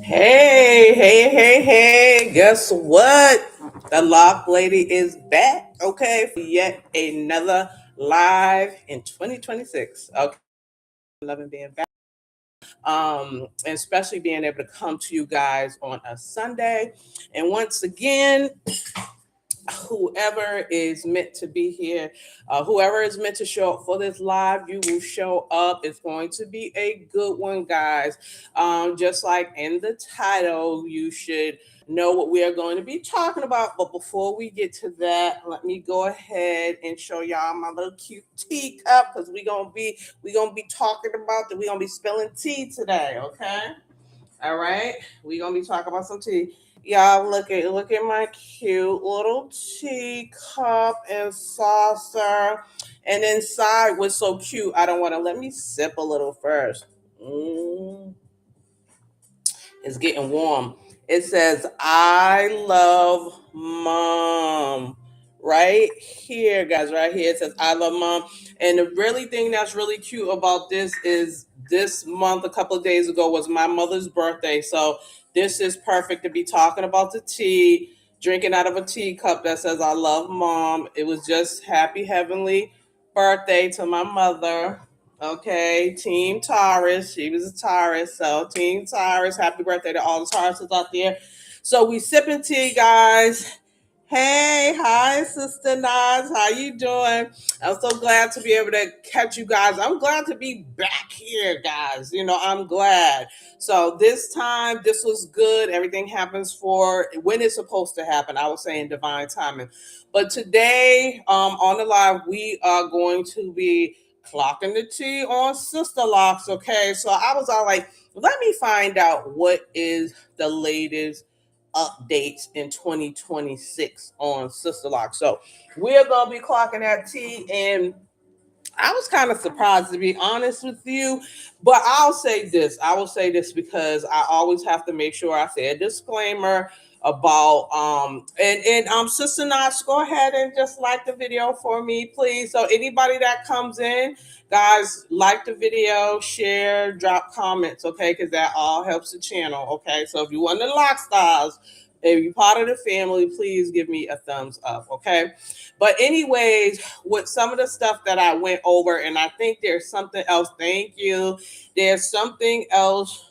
Hey. Guess what? The Lock Lady is back, okay, for yet another live in 2026. Okay. Loving being back. And especially being able to come to you guys on a Sunday. And once again, whoever is meant to be here, whoever is meant to show up for this live, you will show up. It's going to be a good one, guys. Just like in the title, you should know what we are going to be talking about. But before we get to that, let me go ahead and show y'all my little cute teacup because we gonna be talking about that. We're gonna be spilling tea today, okay? All right, we're gonna be talking about some tea. Y'all look at my cute little teacup and saucer. And inside was so cute. I don't want to let me sip a little first. Mm, it's getting warm. It says, I love mom. Right here, guys, right here. It says, I love mom. And the really thing that's really cute about this is this month, a couple of days ago, was my mother's birthday. So this is perfect to be talking about the tea, drinking out of a teacup that says, I love mom. It was just happy heavenly birthday to my mother. Okay, Team Taurus. She was a Taurus, so Team Taurus. Happy birthday to all the Tauruses out there. So we sipping tea, guys. Hey, hi, Sister Nas. How you doing? I'm so glad to be able to catch you guys. I'm glad to be back here, guys. I'm glad. So this time, this was good. Everything happens for when it's supposed to happen. I was saying divine timing. But today, on the live, we are going to be clocking the tea on Sisterlocks. Okay, so I was all like, let me find out what is the latest updates in 2026 on Sisterlocks. So we're gonna be clocking that tea, and I was kind of surprised, to be honest with you, but I'll say this. I will say this because I always have to make sure I say a disclaimer about and Sister Notch, go ahead and just like the video for me, please. So anybody that comes in, guys, like the video, share, drop comments, okay? Because that all helps the channel, okay? So if you want the LockStarz, if you're part of the family, please give me a thumbs up, okay? But anyways, with some of the stuff that I went over, and I think there's something else. Thank you. There's something else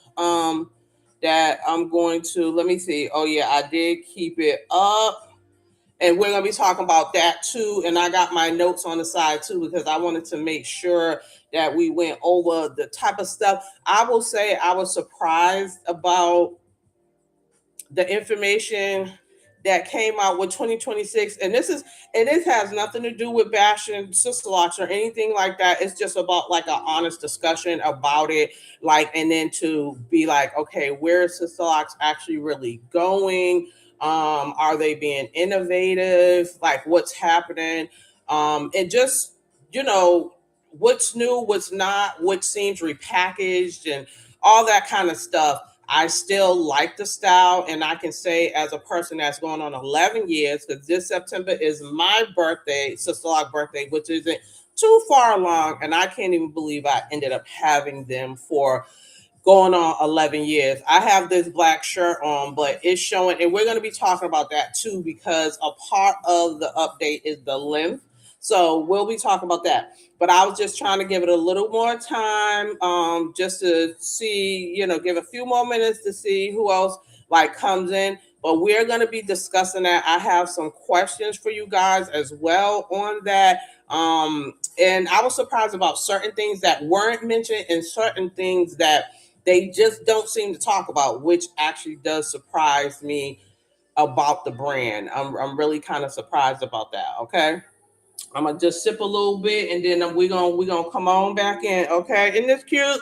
that I'm going to, let me see. Oh yeah, I did keep it up. And we're going to be talking about that too. And I got my notes on the side too, because I wanted to make sure that we went over the type of stuff. I will say I was surprised about the information that came out with 2026, and this has nothing to do with bashing Sisterlocks or anything like that. It's just about like an honest discussion about it, like, and then to be like, okay, where is Sisterlocks actually really going? Are they being innovative? Like, what's happening? And just, you know, what's new, what's not, what seems repackaged, and all that kind of stuff. I still like the style, and I can say as a person that's going on 11 years, because this September is my birthday, Sister Lock birthday, which isn't too far along, and I can't even believe I ended up having them for going on 11 years. I have this black shirt on, but it's showing, and we're going to be talking about that too, because a part of the update is the length. So we'll be talking about that. But I was just trying to give it a little more time, just to see, give a few more minutes to see who else like comes in. But we're going to be discussing that. I have some questions for you guys as well on that. And I was surprised about certain things that weren't mentioned and certain things that they just don't seem to talk about, which actually does surprise me about the brand. I'm really kind of surprised about that. Okay. I'm gonna just sip a little bit, and then we're gonna come on back in. Okay. Isn't this cute?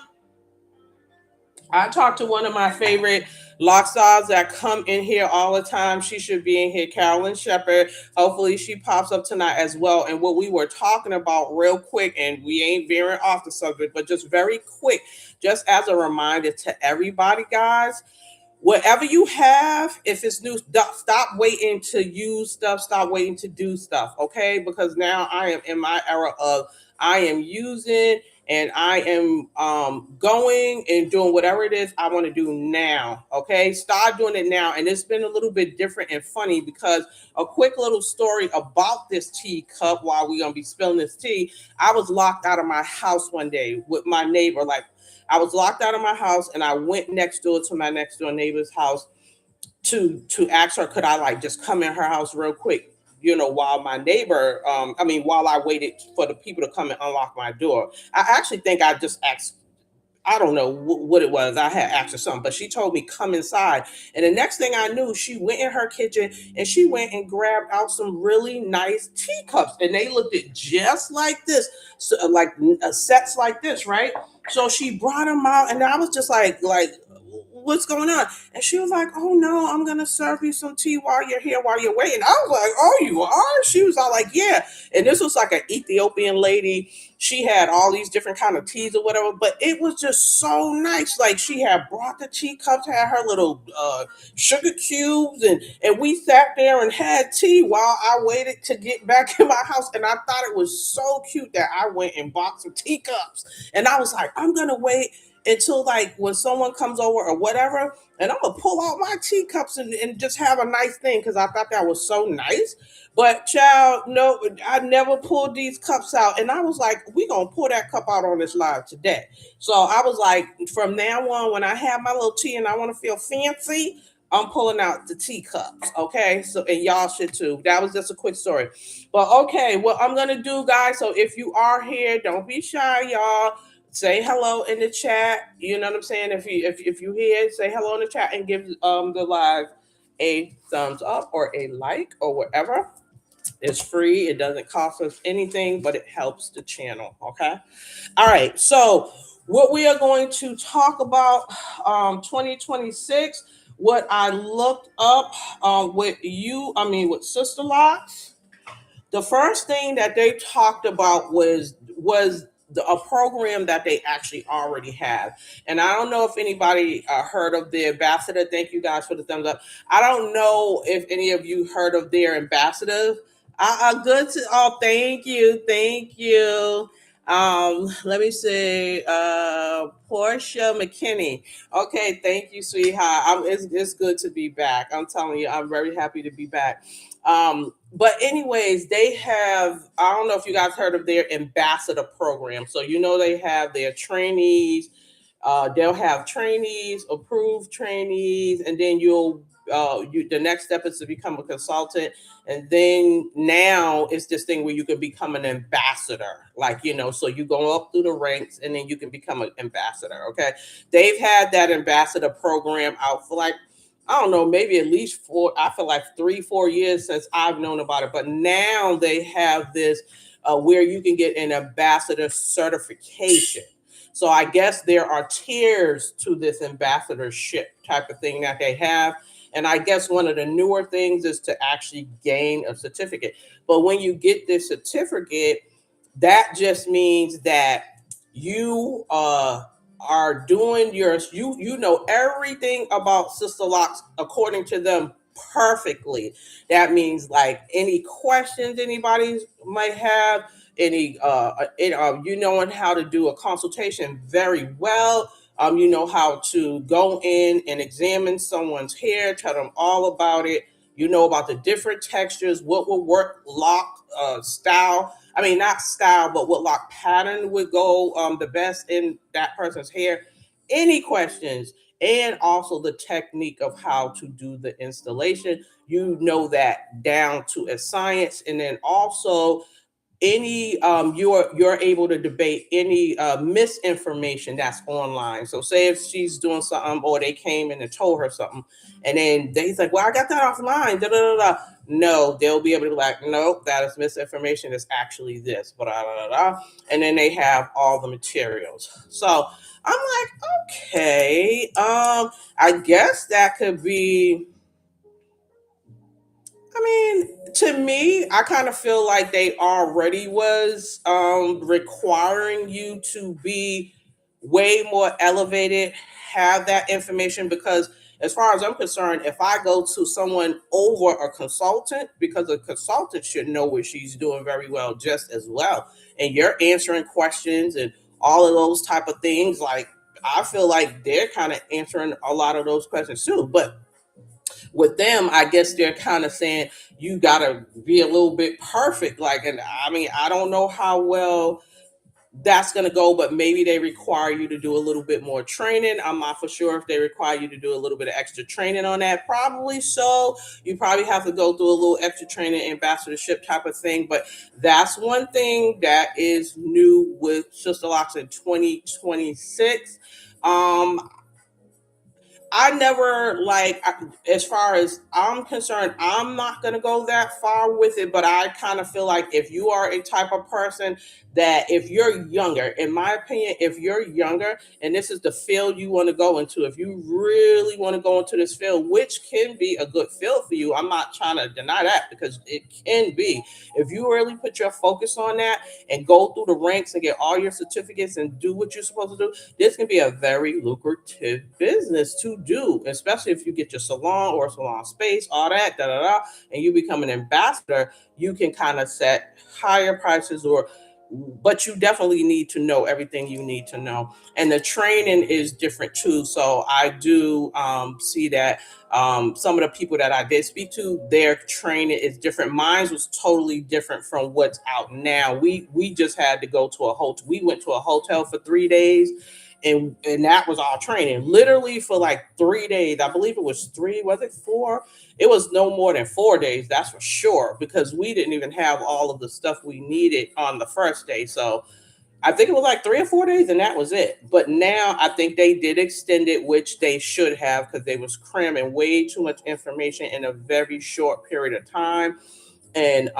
I talked to one of my favorite lock stars that come in here all the time. She should be in here, Carolyn Shepherd. Hopefully she pops up tonight as well. And what we were talking about real quick, and we ain't veering off the subject, but just very quick, just as a reminder to everybody, guys, whatever you have, if it's new, stop waiting to use stuff, stop waiting to do stuff, okay? Because now I am in my era of I am using and I am going and doing whatever it is I want to do now. Okay, start doing it now. And it's been a little bit different and funny because a quick little story about this teacup while we're gonna be spilling this tea. I was locked out of my house one day with my neighbor. Like, I was locked out of my house and I went next door to my next door neighbor's house to ask her, could I like just come in her house real quick, while my neighbor, while I waited for the people to come and unlock my door. I actually think I just asked, I don't know what it was. I had asked her something, but she told me come inside. And the next thing I knew, she went in her kitchen and she went and grabbed out some really nice teacups, and they looked at just like this, so, like sets like this, right? So she brought them out, and I was just like, what's going on? And she was like, oh no, I'm gonna serve you some tea while you're here, while you're waiting. I was like, oh, you are? She was all like, yeah. And this was like an Ethiopian lady. She had all these different kind of teas or whatever, but it was just so nice. Like, she had brought the teacups, had her little sugar cubes, and we sat there and had tea while I waited to get back in my house. And I thought it was so cute that I went and bought some teacups. And I was like, I'm gonna wait until like when someone comes over or whatever, and I'm gonna pull out my teacups and just have a nice thing because I thought that was so nice. But child, no, I never pulled these cups out. And I was like, we gonna pull that cup out on this live today. So I was like, from now on, when I have my little tea and I want to feel fancy, I'm pulling out the teacups. Okay. So, and y'all should too. That was just a quick story. But okay, what I'm gonna do, guys. So if you are here, don't be shy, y'all. Say hello in the chat. You know what I'm saying? If you hear, say hello in the chat and give the live a thumbs up or a like or whatever. It's free. It doesn't cost us anything, but it helps the channel. Okay. All right. So what we are going to talk about 2026. What I looked up with Sisterlocks. The first thing that they talked about was a program that they actually already have. And I don't know if anybody heard of the ambassador. Thank you guys for the thumbs up. I don't know if any of you heard of their ambassador. Good to, oh, thank you. Let me see. Portia McKinney. Okay, thank you, sweetheart. It's good to be back. I'm telling you, I'm very happy to be back. But anyways, they have, I don't know if you guys heard of their ambassador program. So they have their trainees. They'll have trainees, approved trainees, and then the next step is to become a consultant. And then now it's this thing where you can become an ambassador, so you go up through the ranks and then you can become an ambassador. Okay. They've had that ambassador program out for like, I don't know, maybe at least I feel like 3-4 years since I've known about it. But now they have this where you can get an ambassador certification. So I guess there are tiers to this ambassadorship type of thing that they have. And I guess one of the newer things is to actually gain a certificate. But when you get this certificate, that just means that you are doing you know everything about Sisterlocks according to them perfectly. That means like any questions anybody might have, any you knowing how to do a consultation very well. You know how to go in and examine someone's hair, tell them all about it. You know about the different textures, what will work, lock style. I mean, not style, but what lock pattern would go the best in that person's hair. Any questions, and also the technique of how to do the installation. You know that down to a science, and then also any you're able to debate any misinformation that's online. So say if she's doing something or they came in and told her something, and then they's like, well, I got that offline, da, da, da, da. No, they'll be able to be like, nope, that is misinformation. It's actually this, blah, blah, blah. And then they have all the materials. So I'm like, okay, I guess that could be, I mean, to me, I kind of feel like they already was requiring you to be way more elevated, have that information, because as far as I'm concerned, if I go to someone over a consultant, because a consultant should know what she's doing very well just as well. And you're answering questions and all of those type of things. Like I feel like they're kind of answering a lot of those questions too. But with them, I guess they're kind of saying you gotta be a little bit perfect. Like, and I mean, I don't know how well that's going to go, but maybe they require you to do a little bit more training. I'm not for sure if they require you to do a little bit of extra training on that. Probably so. You probably have to go through a little extra training, ambassadorship type of thing. But that's one thing that is new with Sisterlocks in 2026. I never as far as I'm concerned, I'm not going to go that far with it, but I kind of feel like if you are a type of person that if you're younger, in my opinion, if you're younger and this is the field you want to go into, if you really want to go into this field, which can be a good field for you, I'm not trying to deny that because it can be. If you really put your focus on that and go through the ranks and get all your certificates and do what you're supposed to do, this can be a very lucrative business to do, especially if you get your salon or salon space, all that, and you become an ambassador. You can kind of set higher prices, but you definitely need to know everything you need to know, and the training is different too. So I do see that some of the people that I did speak to, their training is different. Mine was totally different from what's out now. We just had to go to a hotel. We went to a hotel for 3 days, and that was our training, literally for like 3 days. I believe it was three. Was it four? It was no more than 4 days. That's for sure, because we didn't even have all of the stuff we needed on the first day. So I think it was like 3 or 4 days, and that was it. But now I think they did extend it, which they should have, because they was cramming way too much information in a very short period of time. And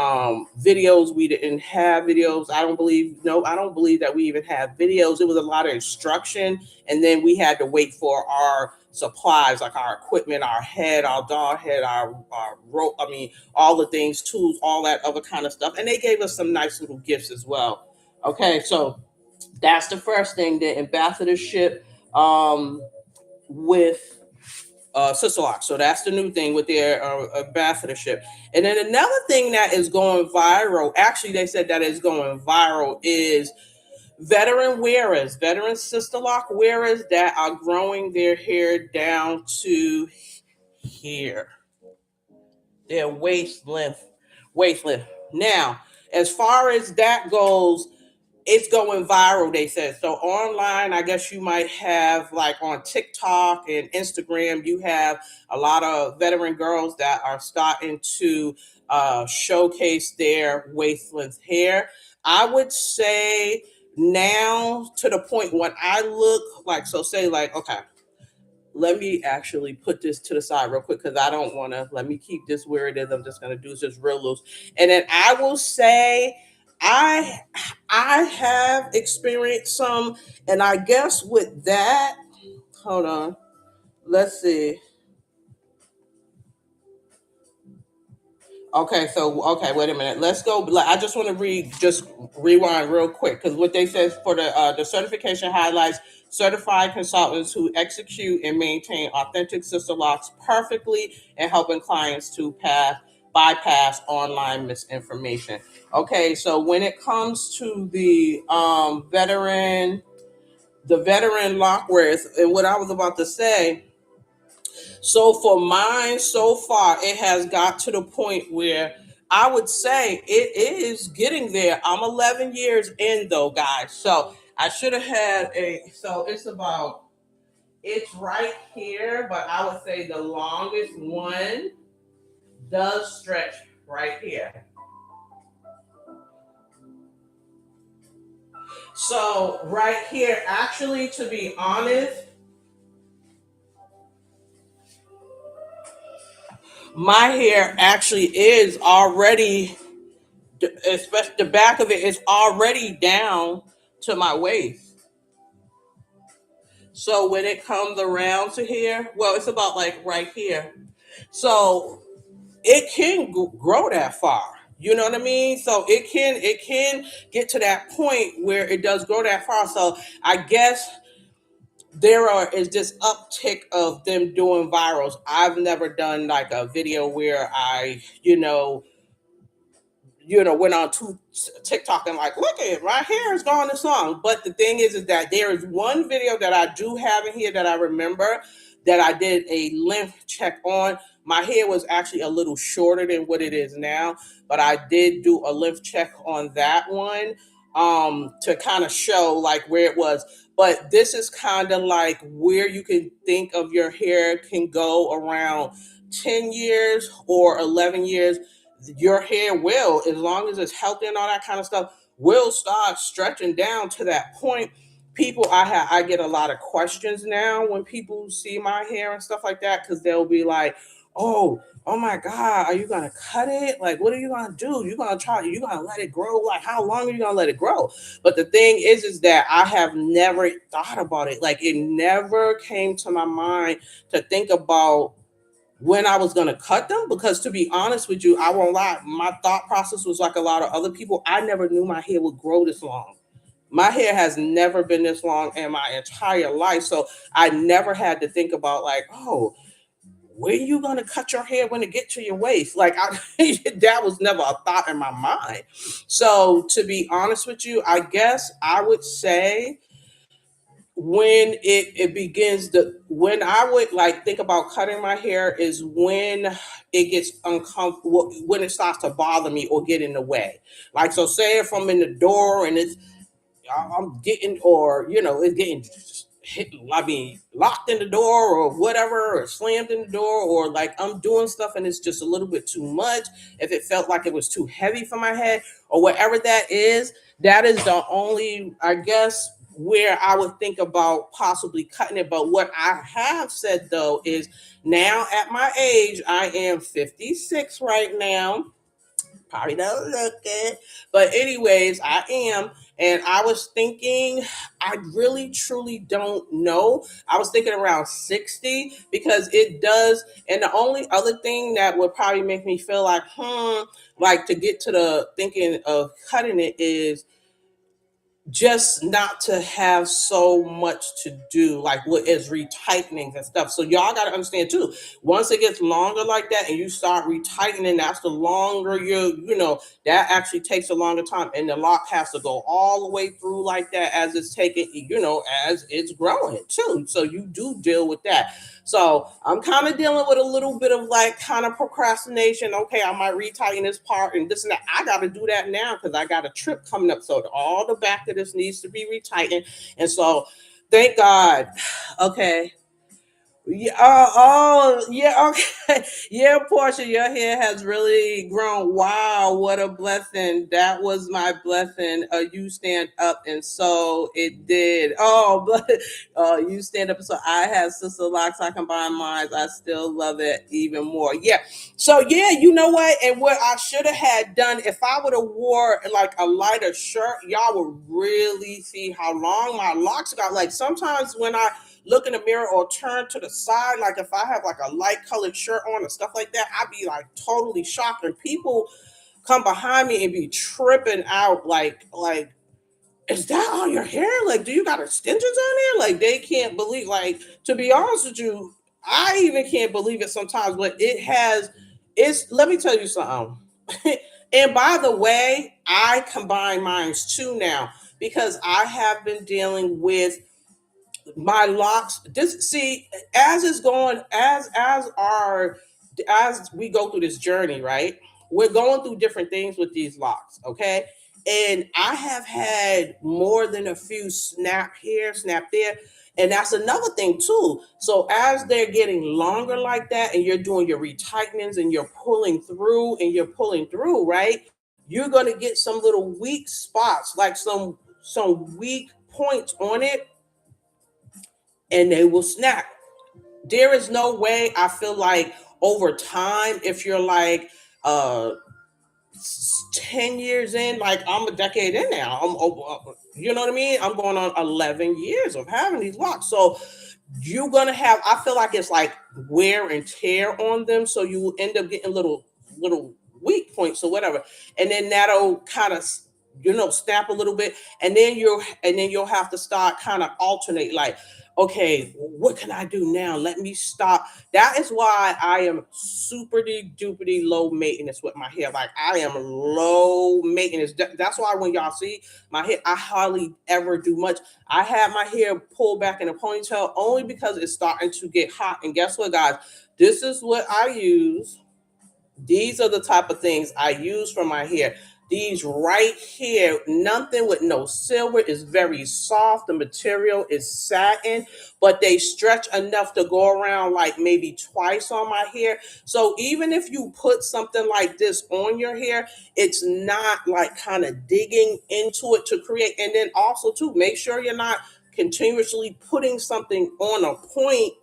videos, we didn't have videos. I don't believe, no, I don't believe that we even have videos. It was a lot of instruction, and then we had to wait for our supplies, like our equipment, our head, our doll head, our rope. I mean, all the things, tools, all that other kind of stuff. And they gave us some nice little gifts as well. Okay, so that's the first thing, the ambassadorship with Sisterlocks. So that's the new thing with their ambassadorship. And then another thing that is going viral, actually, they said that is going viral, is veteran wearers, veteran Sisterlock wearers that are growing their hair down to here, their waist length. Now, as far as that goes, it's going viral, they said. So online, I guess you might have, like on TikTok and Instagram, you have a lot of veteran girls that are starting to showcase their waist length hair. I would say now, to the point when I look like, so say like, okay, let me actually put this to the side real quick, because I don't want to, let me keep this where it is. I'm just going to do this just real loose. And then I will say, I I have experienced some, and I guess with that, hold on, let's see. Okay, so okay, wait a minute. Let's go. I just want to just rewind real quick, because what they says for the certification highlights certified consultants who execute and maintain authentic sister locks perfectly and helping clients to bypass online misinformation. Okay, so when it comes to the veteran lockwares, and what I was about to say, so for mine, so far, it has got to the point where I would say it is getting there. I'm 11 years in though, guys. So I should have had so it's right here, but I would say the longest one does stretch right here. So right here, actually, to be honest, my hair actually is already, especially the back of it is already down to my waist. So when it comes around to here, well, it's about like right here. So it can grow that far. You know what I mean? So it can get to that point where it does grow that far. So I guess is this uptick of them doing virals. I've never done like a video where I, went on to TikTok and like, look at it, my hair is gone this long. But the thing is that there is one video that I do have in here that I remember that I did a length check on. My hair was actually a little shorter than what it is now, but I did do a length check on that one to kind of show like where it was. But this is kind of like where you can think of your hair can go around 10 years or 11 years. Your hair will, as long as it's healthy and all that kind of stuff, will start stretching down to that point. People, I get a lot of questions now when people see my hair and stuff like that, because they'll be like, oh my God, are you gonna cut it? Like, what are you gonna do? You gonna let it grow? Like, how long are you gonna let it grow? But the thing is that I have never thought about it. Like, it never came to my mind to think about when I was gonna cut them, because to be honest with you, I won't lie, my thought process was like a lot of other people. I never knew my hair would grow this long. My hair has never been this long in my entire life. So I never had to think about like, oh, when you gonna cut your hair when it get to your waist? Like that was never a thought in my mind. So to be honest with you, I guess I would say when it begins to, when I would like think about cutting my hair is when it gets uncomfortable, when it starts to bother me or get in the way. Like, so say if I'm in the door and I'm getting, or it's getting hit, I mean, locked in the door or whatever, or slammed in the door, or like I'm doing stuff and it's just a little bit too much. If it felt like it was too heavy for my head or whatever that is the only, I guess, where I would think about possibly cutting it. But what I have said though is, now at my age, I am 56 right now. Probably don't look it. But anyways, I am. And I was thinking, I really truly don't know. I was thinking around 60, because it does. And the only other thing that would probably make me feel like, like to get to the thinking of cutting it is just not to have so much to do, like what is retightening and stuff. So y'all got to understand too, once it gets longer like that and you start retightening, that's the longer that actually takes a longer time, and the lock has to go all the way through like that as it's taking, as it's growing too. So you do deal with that. So I'm kind of dealing with a little bit of like kind of procrastination. Okay, I might retighten this part and this and that. I got to do that now because I got a trip coming up. So all the back of this needs to be retightened. And so thank God. Okay. Yeah, yeah, okay. Yeah, Portia, your hair has really grown. Wow, what a blessing. That was my blessing. You stand up, and so it did. Oh, but you stand up. So I have sister locks. I combine mine. I still love it even more. Yeah. So yeah, you know what? And what I should have had done, if I would have wore like a lighter shirt, y'all would really see how long my locks got. Like sometimes when I look in the mirror or turn to the side, like if I have like a light colored shirt on and stuff like that, I'd be like totally shocked. And people come behind me and be tripping out like, is that all your hair? Like, do you got extensions on there? Like, they can't believe, like, to be honest with you, I even can't believe it sometimes, but let me tell you something. And by the way, I combine mines too now, because I have been dealing with my locks. This, see, as it's going, as we go through this journey, right, we're going through different things with these locks, okay? And I have had more than a few snap here, snap there. And that's another thing too. So as they're getting longer like that, and you're doing your retightenings and you're pulling through, right, you're going to get some little weak spots, like some weak points on it, and they will snap. There is no way, I feel like, over time, if you're like 10 years in, like I'm a decade in now, you know what I mean, I'm going on 11 years of having these locks. So you're gonna have, I feel like it's like wear and tear on them, so you end up getting little weak points or whatever, and then that'll kind of snap a little bit, and then you'll have to start kind of alternate, like, okay, what can I do now? Let me stop. That is why I am super duper low maintenance with my hair. Like, I am low maintenance. That's why when y'all see my hair, I hardly ever do much. I have my hair pulled back in a ponytail only because it's starting to get hot. And guess what, guys? This is what I use. These are the type of things I use for my hair. These right here, nothing with no silver, is very soft. The material is satin, but they stretch enough to go around like maybe twice on my hair. So even if you put something like this on your hair, it's not like kind of digging into it to create. And then also too, make sure you're not continuously putting something on a point,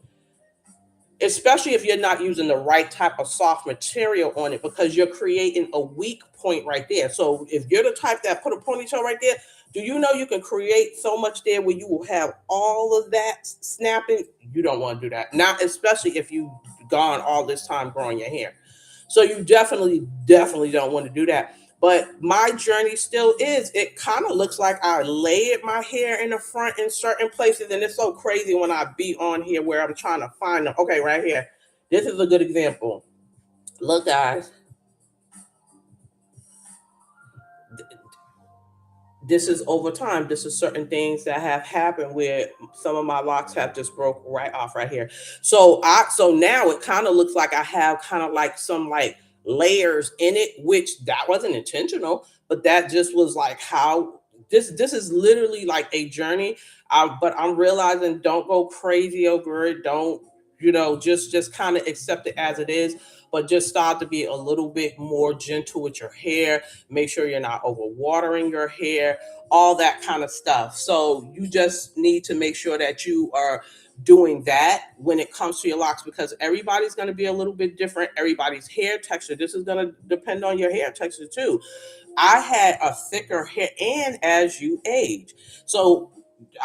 especially if you're not using the right type of soft material on it, because you're creating a weak point right there. So if you're the type that put a ponytail right there, do you know you can create so much there where you will have all of that snapping? You don't want to do that. Not especially if you've gone all this time growing your hair. So you definitely don't want to do that. But my journey still is, it kind of looks like I layered my hair in the front in certain places. And it's so crazy when I be on here where I'm trying to find them. Okay, right here. This is a good example. Look, guys, this is over time. This is certain things that have happened where some of my locks have just broke right off right here. So now it kind of looks like I have kind of like some like layers in it, which that wasn't intentional, but that just was like how this is literally like a journey. But I'm realizing, don't go crazy over it. Don't, just kind of accept it as it is, but just start to be a little bit more gentle with your hair. Make sure you're not overwatering your hair, all that kind of stuff. So you just need to make sure that you are doing that when it comes to your locks, because everybody's going to be a little bit different. Everybody's hair texture, this is going to depend on your hair texture too. I had a thicker hair, and as you age, so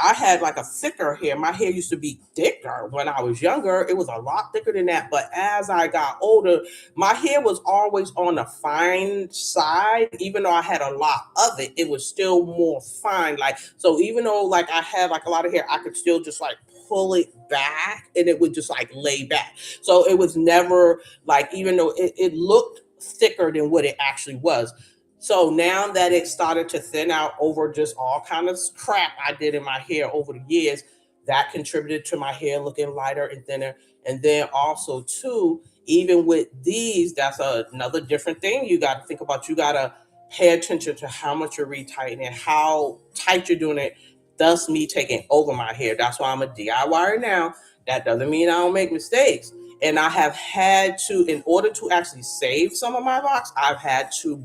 I had like a thicker hair. My hair used to be thicker when I was younger. It was a lot thicker than that. But as I got older, my hair was always on the fine side. Even though I had a lot of it, it was still more fine. Like, so even though like I had like a lot of hair, I could still just like pull it back and it would just like lay back. So it was never like, even though it looked thicker than what it actually was. So now that it started to thin out over just all kind of crap I did in my hair over the years, that contributed to my hair looking lighter and thinner. And then also too, even with these, that's another different thing you got to think about. You got to pay attention to how much you're retightening, how tight you're doing it. Thus, me taking over my hair. That's why I'm a DIYer now. That doesn't mean I don't make mistakes. And I have had to, in order to actually save some of my locks, I've had to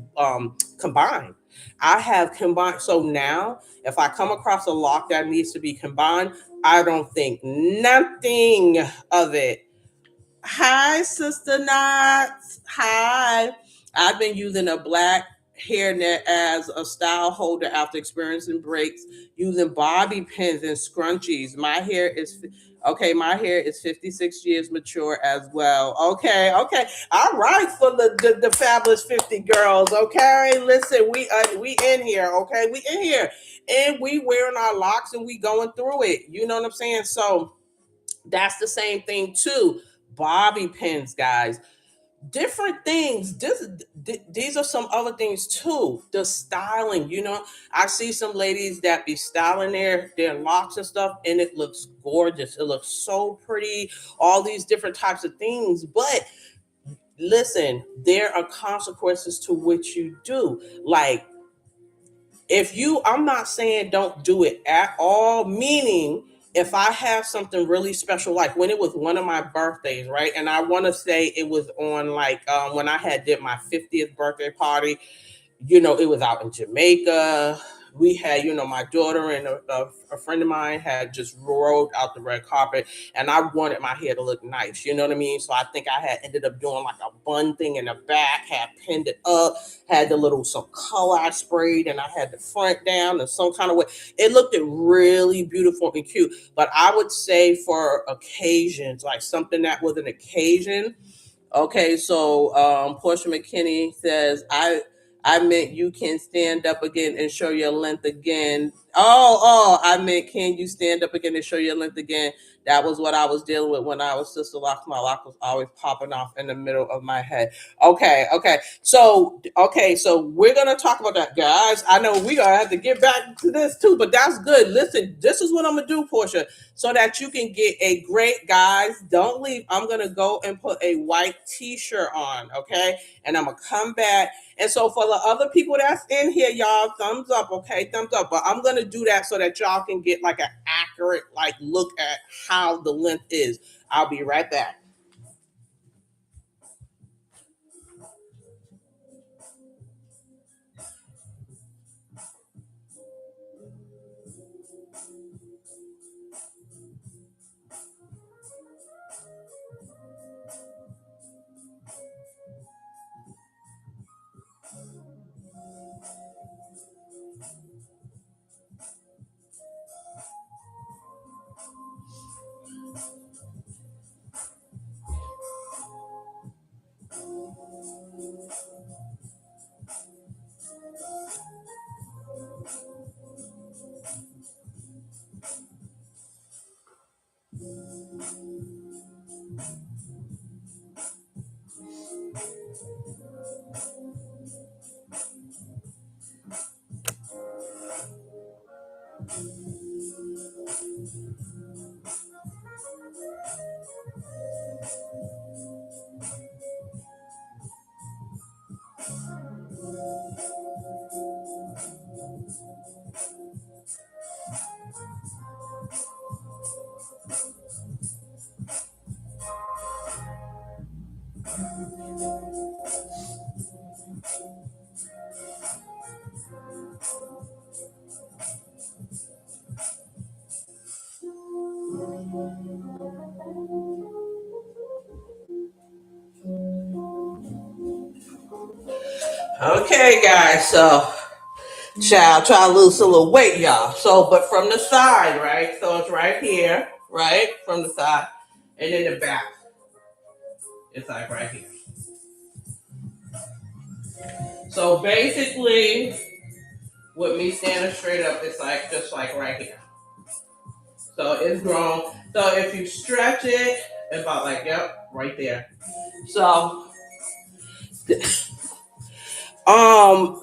combine. I have combined. So now, if I come across a lock that needs to be combined, I don't think nothing of it. Hi, Sister Knots. Hi. I've been using a black hairnet as a style holder after experiencing breaks, using bobby pins and scrunchies. My hair is okay. My hair is 56 years mature as well. Okay, okay. All right, for the fabulous 50 girls. Okay, listen, we in here. Okay, we in here, and we wearing our locks and we going through it. You know what I'm saying? So that's the same thing too. Bobby pins, guys. Different things. These are some other things too. The styling, I see some ladies that be styling their locks and stuff, and it looks gorgeous. It looks so pretty. All these different types of things, but listen, there are consequences to what you do. Like, if you, I'm not saying don't do it at all, meaning if I have something really special, like when it was one of my birthdays, right? And I want to say it was on like when I had did my 50th birthday party. It was out in Jamaica. We had, my daughter and a friend of mine had just rolled out the red carpet, and I wanted my hair to look nice. You know what I mean? So I think I had ended up doing like a bun thing in the back, had pinned it up, had the little some color I sprayed, and I had the front down in some kind of way. It looked really beautiful and cute. But I would say for occasions, like something that was an occasion. Okay, so Portia McKinney says, I meant you can stand up again and show your length again. Oh, I meant can you stand up again and show your length again? That was what I was dealing with when I was sister lock. My lock was always popping off in the middle of my head. So we're gonna talk about that, guys. I know we're gonna have to get back to this too, but that's good. Listen, this is what I'm gonna do, Portia, so that you can get a great, guys. Don't leave. I'm gonna go and put a white t-shirt on, okay? And I'm gonna come back. And so for the other people that's in here, y'all, thumbs up, okay? Thumbs up. But I'm gonna do that so that y'all can get like an accurate like look at how the length is. I'll be right back. Okay, guys. So child, try to lose a little weight, y'all. So, but from the side, right? So it's right here, right? From the side. And then the back. It's like right here. So basically, with me standing straight up, it's like just like right here. So it's grown. So if you stretch it, about like, yep, right there. So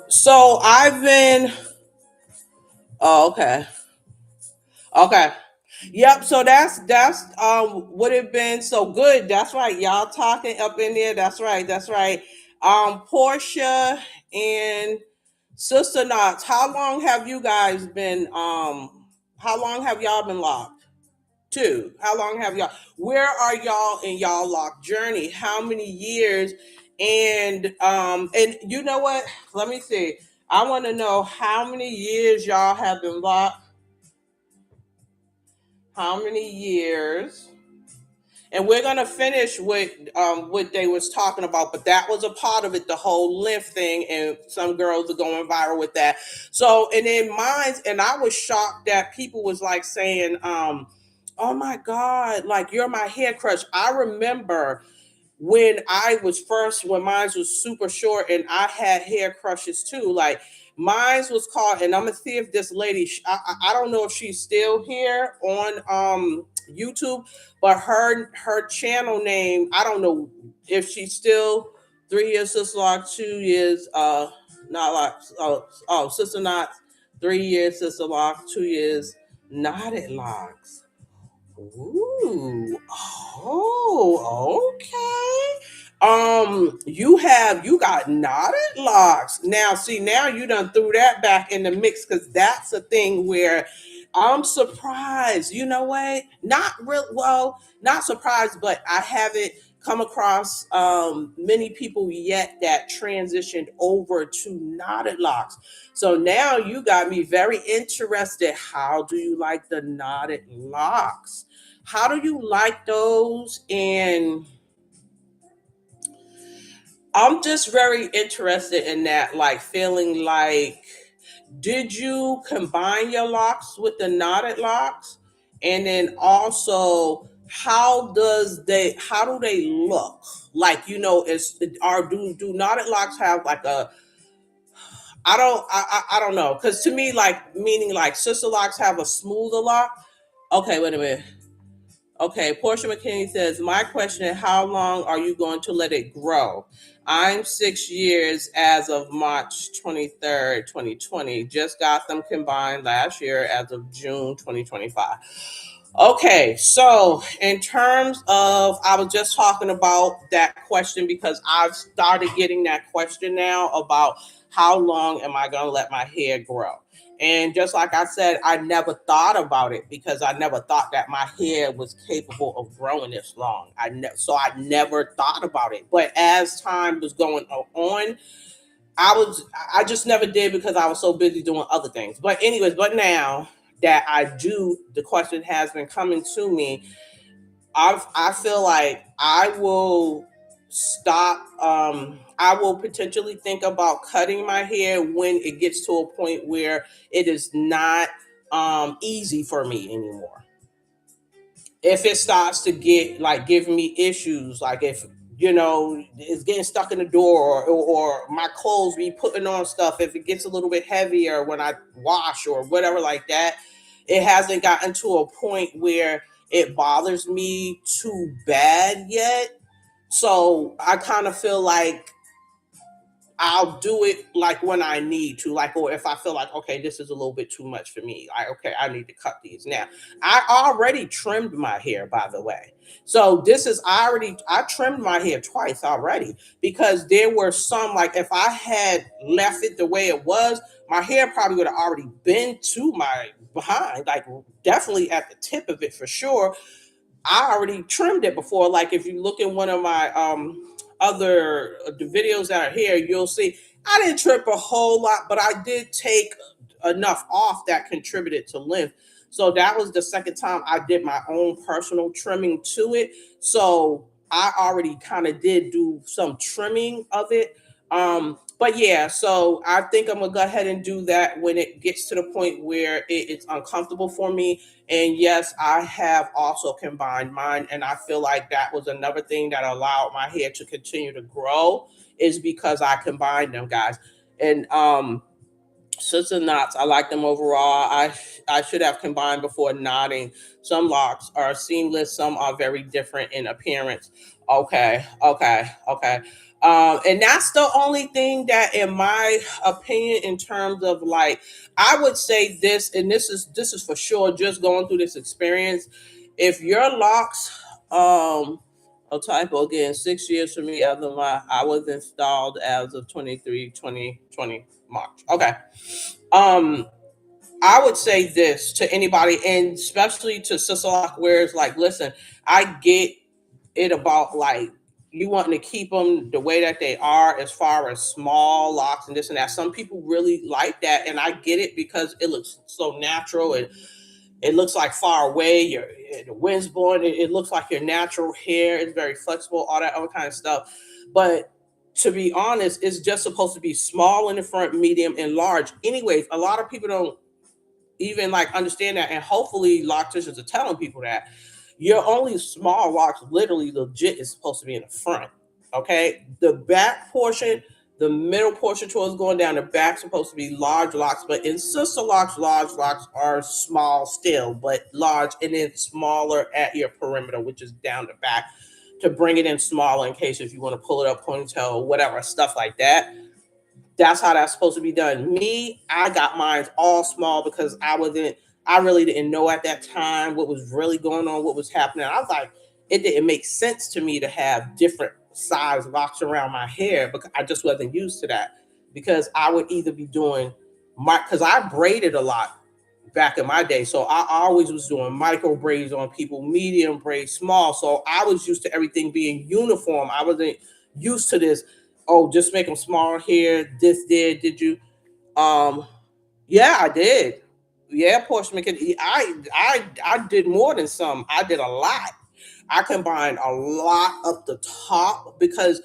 so I've been oh, okay. Okay. Yep. So that's would have been so good. That's right. Y'all talking up in there. That's right. That's right. Portia and Sister Knots, how long have you guys been how long have y'all been locked? Two. How long have y'all where are y'all in y'all lock journey? How many years? And you know what? Let me see. I want to know how many years y'all have been locked. How many years? And we're gonna finish with what they was talking about, but that was a part of it, the whole lymph thing, and some girls are going viral with that. So, and then mine, and I was shocked that people was like saying, "Oh my God, like you're my hair crush." I remember when I was first, when mine was super short, and I had hair crushes too. Like mine was called, and I'm gonna see if this lady, I don't know if she's still here on YouTube, but her channel name, I don't know if she's still 3 years sister lock, 2 years not lock, sister knots, 3 years sister lock, 2 years knotted locks. Ooh, oh, okay. You got knotted locks. Now, see, now you done threw that back in the mix because that's a thing where I'm surprised. You know what? Not real well, not surprised, but I haven't come across many people yet that transitioned over to knotted locks. So now you got me very interested. How do you like the knotted locks? How do you like those? And I'm just very interested in that, like feeling like, did you combine your locks with the knotted locks? And then also, how do they look? Like, is are do knotted locks have like I don't know, because to me, like, meaning like sister locks have a smoother lock. Okay, wait a minute. Okay, Portia McKinney says, my question is, how long are you going to let it grow? I'm 6 years as of March 23rd, 2020. Just got them combined last year as of June 2025. Okay, so in terms of, I was just talking about that question because I've started getting that question now about how long am I going to let my hair grow? And just like I said, I never thought about it because I never thought that my hair was capable of growing this long. So I never thought about it. But as time was going on, I just never did because I was so busy doing other things. But anyways, but now that I do, the question has been coming to me. I feel like I will stop. I will potentially think about cutting my hair when it gets to a point where it is not easy for me anymore. If it starts to get like giving me issues, like if it's getting stuck in the door, or my clothes be putting on stuff, if it gets a little bit heavier when I wash or whatever like that, it hasn't gotten to a point where it bothers me too bad yet. So I kind of feel like I'll do it like when I need to, like, or if I feel like, okay, this is a little bit too much for me. Like, okay, I need to cut these now. I already trimmed my hair, by the way. So I trimmed my hair twice already because there were some, like, if I had left it the way it was, my hair probably would have already been to my behind, like definitely at the tip of it for sure. I already trimmed it before. Like if you look in one of my other the videos that are here, you'll see I didn't trim a whole lot, but I did take enough off that contributed to length. So that was the second time I did my own personal trimming to it. So I already kind of did do some trimming of it. But yeah, so I think I'm gonna go ahead and do that when it gets to the point where it's uncomfortable for me. And yes, I have also combined mine. And I feel like that was another thing that allowed my hair to continue to grow, is because I combined them, guys. And Sister knots, I like them overall. I should have combined before knotting. Some locks are seamless, some are very different in appearance. Okay, okay, okay. And that's the only thing that, in my opinion, in terms of like, I would say this, and this is for sure, just going through this experience. If your locks, a typo again, 6 years for me, as of I was installed as of 2020 March. Okay. Um, I would say this to anybody, and especially to sister lock wearers, like, listen, I get it about like you wanting to keep them the way that they are as far as small locks and this and that. Some people really like that, and I get it because it looks so natural, and it looks like far away. The wind's blowing. It looks like your natural hair is very flexible, all that other kind of stuff. But to be honest, it's just supposed to be small in the front, medium, and large. Anyways, a lot of people don't even like understand that, and hopefully locticians are telling people that your only small locks, literally legit, is supposed to be in the front. Okay, the back portion, the middle portion towards going down the back, supposed to be large locks. But in sister locks, large locks are small still, but large, and then smaller at your perimeter, which is down the back, to bring it in smaller in case if you want to pull it up, ponytail, whatever stuff like that. That's how that's supposed to be done. Me, I got mine all small because I really didn't know at that time what was really going on, what was happening. I was like, it didn't make sense to me to have different size locks around my hair because I just wasn't used to that. Because I would either be doing because I braided a lot back in my day. So I always was doing micro braids on people, medium braids, small. So I was used to everything being uniform. I wasn't used to this. Oh, just make them small here. This did you? Um, yeah, I did. Yeah, Portia McKinney. I did more than some. I did a lot. I combined a lot up the top because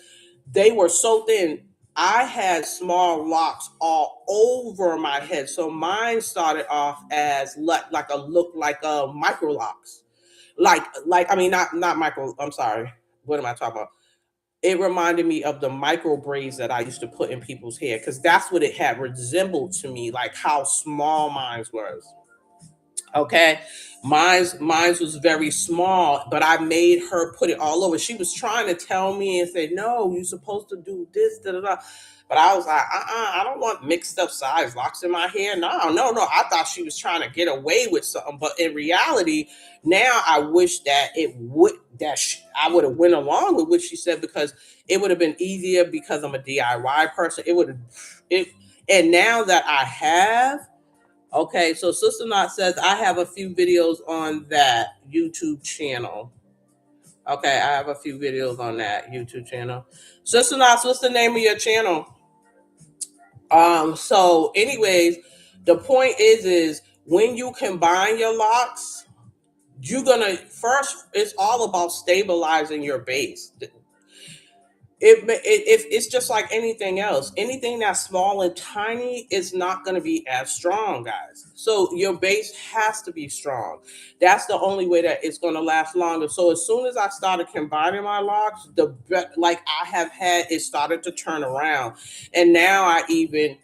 they were so thin. I had small locks all over my head. So mine started off as like a look like a micro locks. Like I mean not micro, I'm sorry. What am I talking about? it reminded me of the micro braids that I used to put in people's hair, because that's what it had resembled to me, like how small mine was. Okay. Mine's was very small, but I made her put it all over. She was trying to tell me and say, no, you're supposed to do this, da, da, da. But I was like, I don't want mixed up size locks in my hair. No, no, no. I thought she was trying to get away with something. But in reality, now I wish that I would have went along with what she said, because it would have been easier, because I'm a DIY person. It would have it and now that I have, okay, so Sister Knot says, I have a few videos on that YouTube channel. Okay, I have a few videos on that YouTube channel. Sister Knot, what's the name of your channel? So anyways, the point is when you combine your locks, you're gonna first, it's all about stabilizing your base. If it's just like anything else, anything that's small and tiny is not going to be as strong, guys. So your base has to be strong. That's the only way that it's going to last longer. So as soon as I started combining my locks, like I have had, it started to turn around. And now I even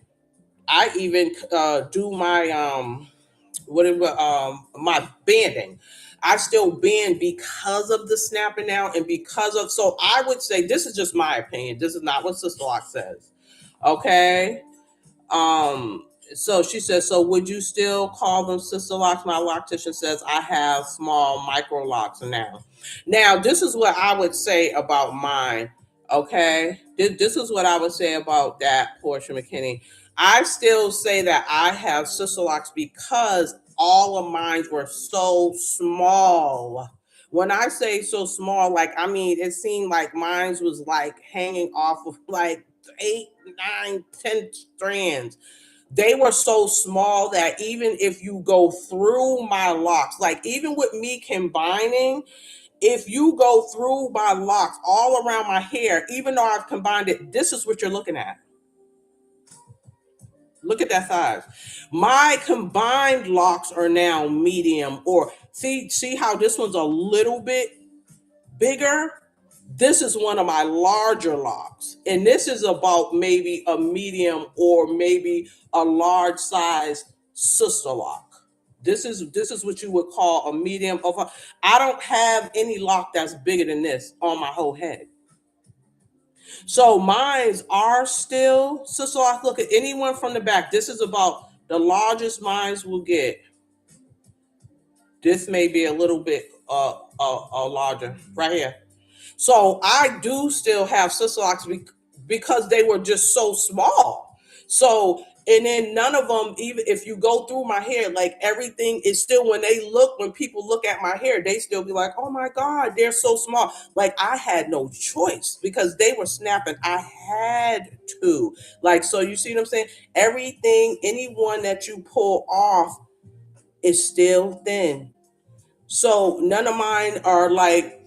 do my whatever my banding. I still bend because of the snapping out, and because of, so I would say, this is just my opinion. This is not what Sister Lock says. Okay. Um, so she says, so would you still call them sister locks? My loctician says I have small micro locks now. Now, this is what I would say about mine. Okay. This is what I would say about that, Portia McKinney. I still say that I have sister locks because all of mine were so small. When I say so small, like, I mean, it seemed like mine was like hanging off of like 8, 9, 10 strands. They were so small that even if you go through my locks, like even with me combining, if you go through my locks all around my hair, even though I've combined it, this is what you're looking at. Look at that size. My combined locks are now medium, or see how this one's a little bit bigger. This is one of my larger locks, and this is about maybe a medium or maybe a large size sister lock. This is what you would call a medium of a, I don't have any lock that's bigger than this on my whole head. So mines are still sister lock. Look at anyone from the back. This is about the largest mines will get. This may be a little bit larger right here. So I do still have sister locks because they were just so small. So, and then none of them, even if you go through my hair, like everything is still, when people look at my hair, they still be like, oh my God, they're so small. Like I had no choice because they were snapping. I had to. Like, so you see what I'm saying? Everything, anyone that you pull off is still thin. So none of mine are like,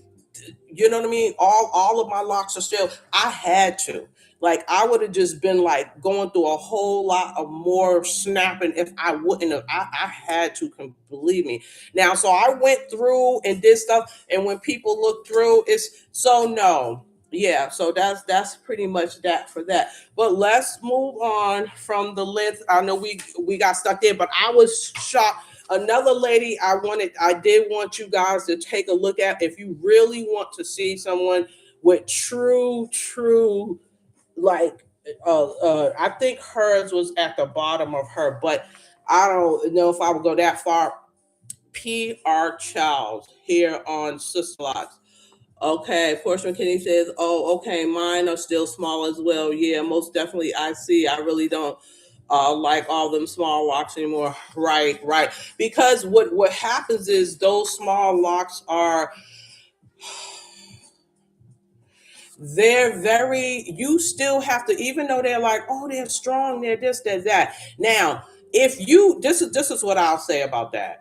you know what I mean? All of my locks are still. I had to. Like I would have just been like going through a whole lot of more snapping if I wouldn't have. I had to, believe me. Now, so I went through and did stuff, and when people look through, it's so no. Yeah, so that's pretty much that for that. But let's move on from the list. I know we got stuck there, but I was shocked. Another lady I did want you guys to take a look at, if you really want to see someone with true, like I think hers was at the bottom of her, but I don't know if I would go that far. PR Charles here on Sister Locks. Okay, Portia McKinney says, oh, okay, mine are still small as well. Yeah, most definitely. I see. I really don't like all them small locks anymore. Right, right. Because what happens is those small locks are, they're very, you still have to, even though they're like, oh, they're strong, they're this, they're that. Now, if you, this is what I'll say about that.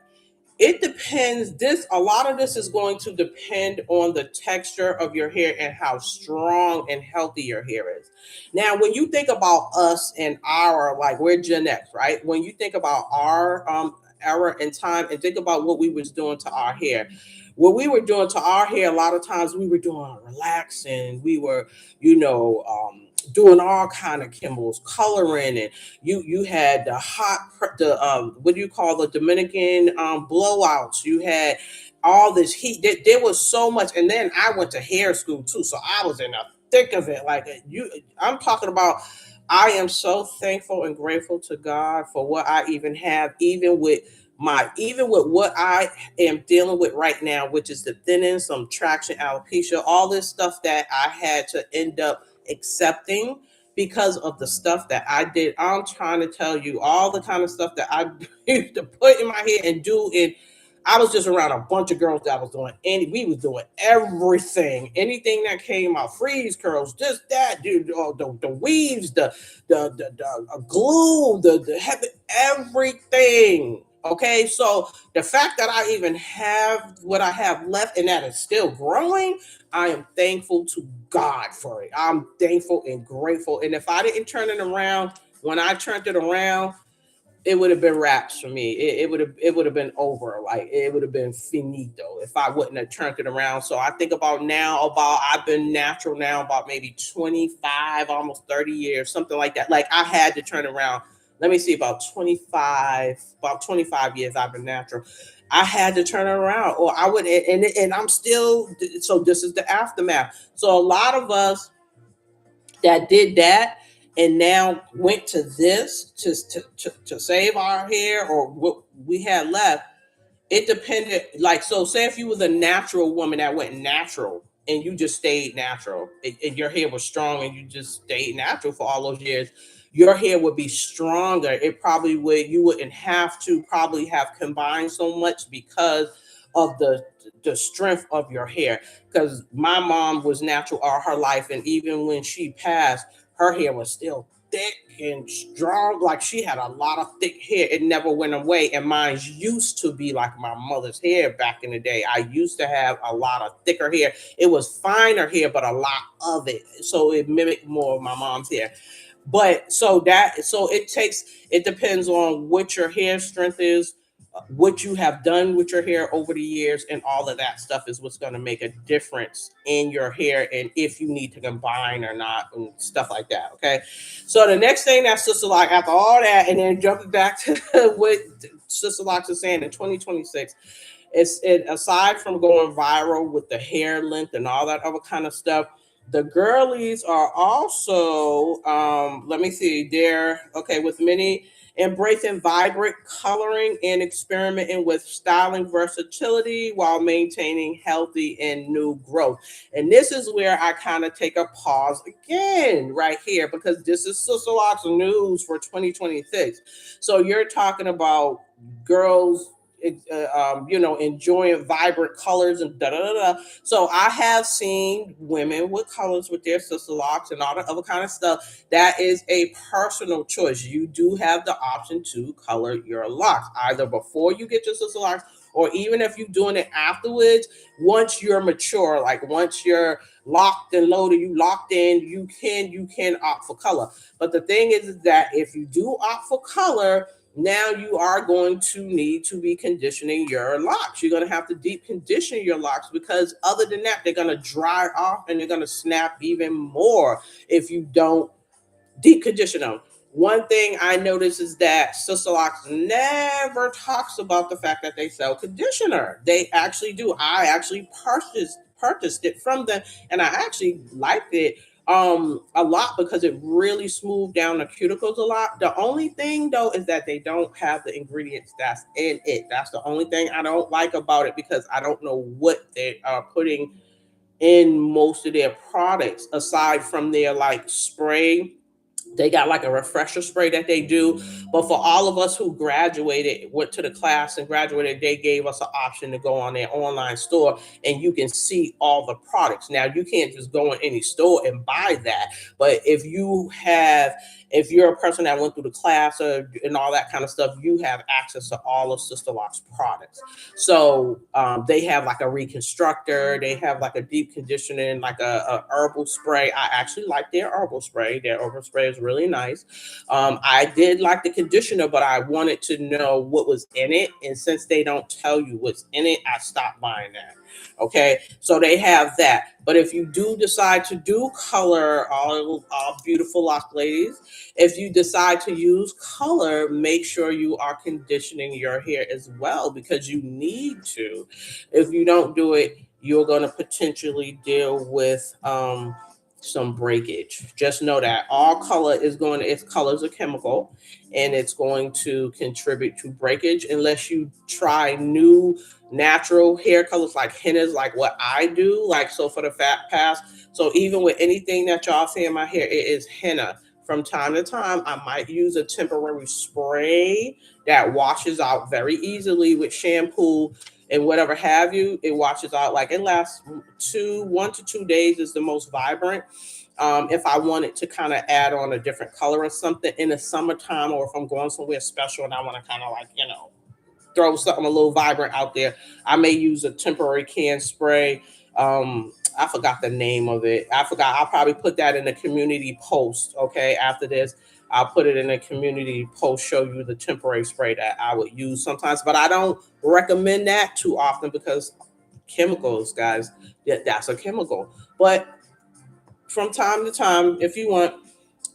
It depends. A lot of this is going to depend on the texture of your hair and how strong and healthy your hair is. Now, when you think about us and our, like, we're Gen X, right? When you think about our era and time, and think about what we was doing to our hair, what we were doing to our hair, a lot of times we were doing relaxing. We were, you know, doing all kind of chemicals, coloring, and you had the the what do you call the Dominican blowouts. You had all this heat. There was so much, and then I went to hair school too, so I was in the thick of it. Like I'm talking about. I am so thankful and grateful to God for what I even have, even with what I am dealing with right now, which is the thinning, some traction, alopecia, all this stuff that I had to end up accepting because of the stuff that I did. I'm trying to tell you all the kind of stuff that I used to put in my head and do. And I was just around a bunch of girls that was doing we was doing everything, anything that came out, freeze curls, just that, dude, the weaves, the glue, the heavy, everything. Okay, so the fact that I even have what I have left and that is still growing, I am thankful to God for it. I'm thankful and grateful. And if I didn't turn it around, when I turned it around, it would have been wraps for me. It would have been over. Like it would have been finito if I wouldn't have turned it around. So I think about now about I've been natural now about maybe 25, almost 30 years, something like that. Like I had to turn around. Let me see, about 25 years I've been natural. I had to turn it around, or I would, and I'm still. So this is the aftermath. So a lot of us that did that and now went to this to save our hair or what we had left, it depended. Like, so say if you was a natural woman that went natural and you just stayed natural and your hair was strong and you just stayed natural for all those years, your hair would be stronger. It probably would, you wouldn't have to probably have combined so much because of the strength of your hair. Because my mom was natural all her life, and even when she passed, her hair was still thick and strong. Like she had a lot of thick hair. It never went away. And mine used to be like my mother's hair back in the day. I used to have a lot of thicker hair. It was finer hair, but a lot of it. So it mimicked more of my mom's hair. But so it depends on what your hair strength is, what you have done with your hair over the years, and all of that stuff is what's going to make a difference in your hair and if you need to combine or not and stuff like that. Okay, so the next thing that Sister Lock, after all that, and then jumping back to what Sister Locks is saying in 2026, aside from going viral with the hair length and all that other kind of stuff, the girlies are also, let me see, they're okay with many embracing vibrant coloring and experimenting with styling versatility while maintaining healthy and new growth. And this is where I kind of take a pause again right here, because this is Sister Locks news for 2026. So you're talking about girls, enjoying vibrant colors and da da da da. So I have seen women with colors with their Sister Locks and all the other kind of stuff. That is a personal choice. You do have the option to color your locks either before you get your Sister Locks, or even if you're doing it afterwards. Once you're mature, like once you're locked and loaded, you locked in, you can opt for color. But the thing is that if you do opt for color, now you are going to need to be conditioning your locks. You're going to have to deep condition your locks, because other than that, they're going to dry off and they're going to snap even more if you don't deep condition them. One thing I notice is that Sister Locks never talks about the fact that they sell conditioner. They actually do. I actually purchased it from them, and I actually liked it a lot because it really smoothed down the cuticles a lot. The only thing though is that they don't have the ingredients that's in it. That's the only thing I don't like about it, because I don't know what they are putting in most of their products aside from their like spray. They got like a refresher spray that they do. But for all of us who graduated, went to the class and graduated, they gave us an option to go on their online store and you can see all the products. Now you can't just go in any store and buy that. But if you're a person that went through the class and all that kind of stuff, you have access to all of Sister Lock's products. So they have like a reconstructor, they have like a deep conditioning, like a herbal spray. I actually like their herbal spray. Their herbal spray is really nice. I did like the conditioner, but I wanted to know what was in it. And since they don't tell you what's in it, I stopped buying that. Okay, so they have that. But if you do decide to do color, all beautiful lock ladies, if you decide to use color, make sure you are conditioning your hair as well, because you need to. If you don't do it, you're going to potentially deal with some breakage. Just know that all color is going to, its colors are chemical, and it's going to contribute to breakage unless you try new natural hair colors like hennas, like what I do. Like, so for the fat past, so even with anything that y'all see in my hair, it is henna. From time to time, I might use a temporary spray that washes out very easily with shampoo and whatever have you. It washes out, like it lasts 1 to 2 days is the most vibrant. If I wanted to kind of add on a different color or something in the summertime, or if I'm going somewhere special and I want to kind of like, throw something a little vibrant out there, I may use a temporary can spray. I forgot the name of it. I forgot. I'll probably put that in the community post. Okay, after this, I'll put it in a community post, show you the temporary spray that I would use sometimes, but I don't recommend that too often because chemicals, guys, that's a chemical. But from time to time, if you want,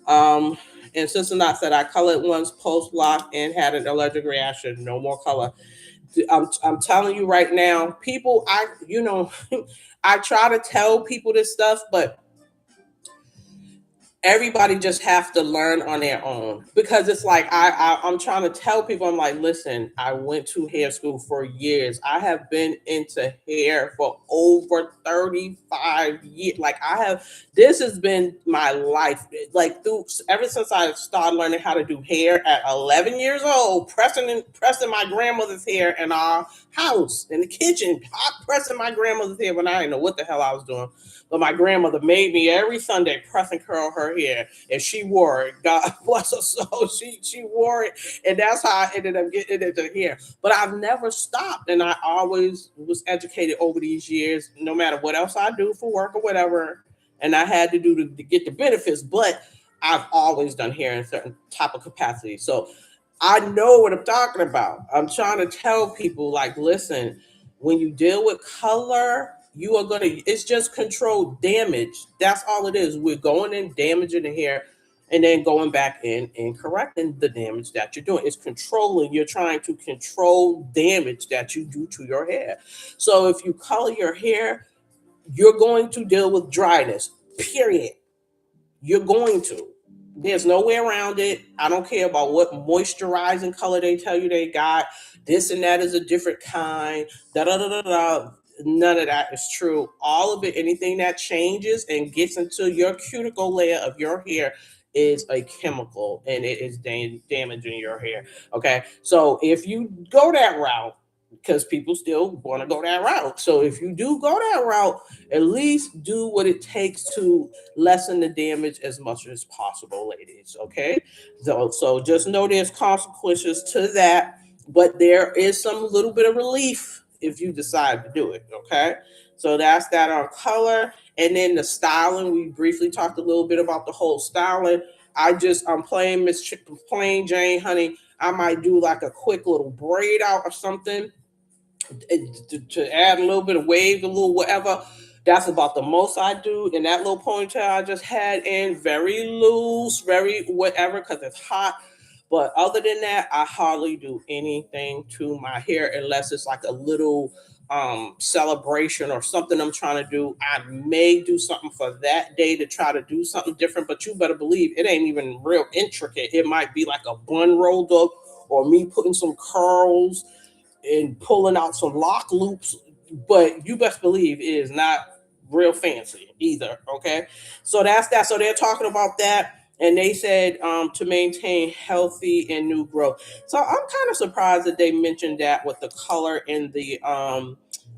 um, and Sister Not said I colored once post lock and had an allergic reaction. No more color. I'm telling you right now, people, I try to tell people this stuff, but everybody just have to learn on their own, because it's like I'm trying to tell people, I'm like, listen, I went to hair school for years. I have been into hair for over 35 years. Like, this has been my life, like through ever since I started learning how to do hair at 11 years old, pressing my grandmother's hair in our house in the kitchen, hot pressing my grandmother's hair when I didn't know what the hell I was doing. But my grandmother made me every Sunday press and curl her hair, and she wore it. God bless her soul. She wore it, and that's how I ended up getting into hair. But I've never stopped, and I always was educated over these years, no matter what else I do for work or whatever, and I had to do to get the benefits. But I've always done hair in a certain type of capacity, so I know what I'm talking about. I'm trying to tell people, like, listen, when you deal with color, you are gonna, it's just controlled damage. That's all it is. We're going in, damaging the hair, and then going back in and correcting the damage that you're doing. It's controlling, you're trying to control damage that you do to your hair. So if you color your hair, you're going to deal with dryness, period. You're going to. There's no way around it. I don't care about what moisturizing color they tell you they got. This and that is a different kind. Da da da da da. None of that is true. All of it, anything that changes and gets into your cuticle layer of your hair, is a chemical, and it is damaging your hair. Okay. So if you go that route, because people still want to go that route. So if you do go that route, at least do what it takes to lessen the damage as much as possible, ladies. Okay. So just know there's consequences to that, but there is some little bit of relief if you decide to do it. Okay. So that's that on color. And then the styling, we briefly talked a little bit about the whole styling. I'm playing Plain Jane, honey. I might do like a quick little braid out or something to add a little bit of wave, a little whatever. That's about the most I do. And that little ponytail I just had in, very loose, very whatever, because it's hot. But other than that, I hardly do anything to my hair unless it's like a little celebration or something I'm trying to do. I may do something for that day to try to do something different, but you better believe it ain't even real intricate. It might be like a bun rolled up, or me putting some curls and pulling out some lock loops, but you best believe it is not real fancy either. Okay, so that's that. So they're talking about that, and they said to maintain healthy and new growth. So I'm kind of surprised that they mentioned that with the color and the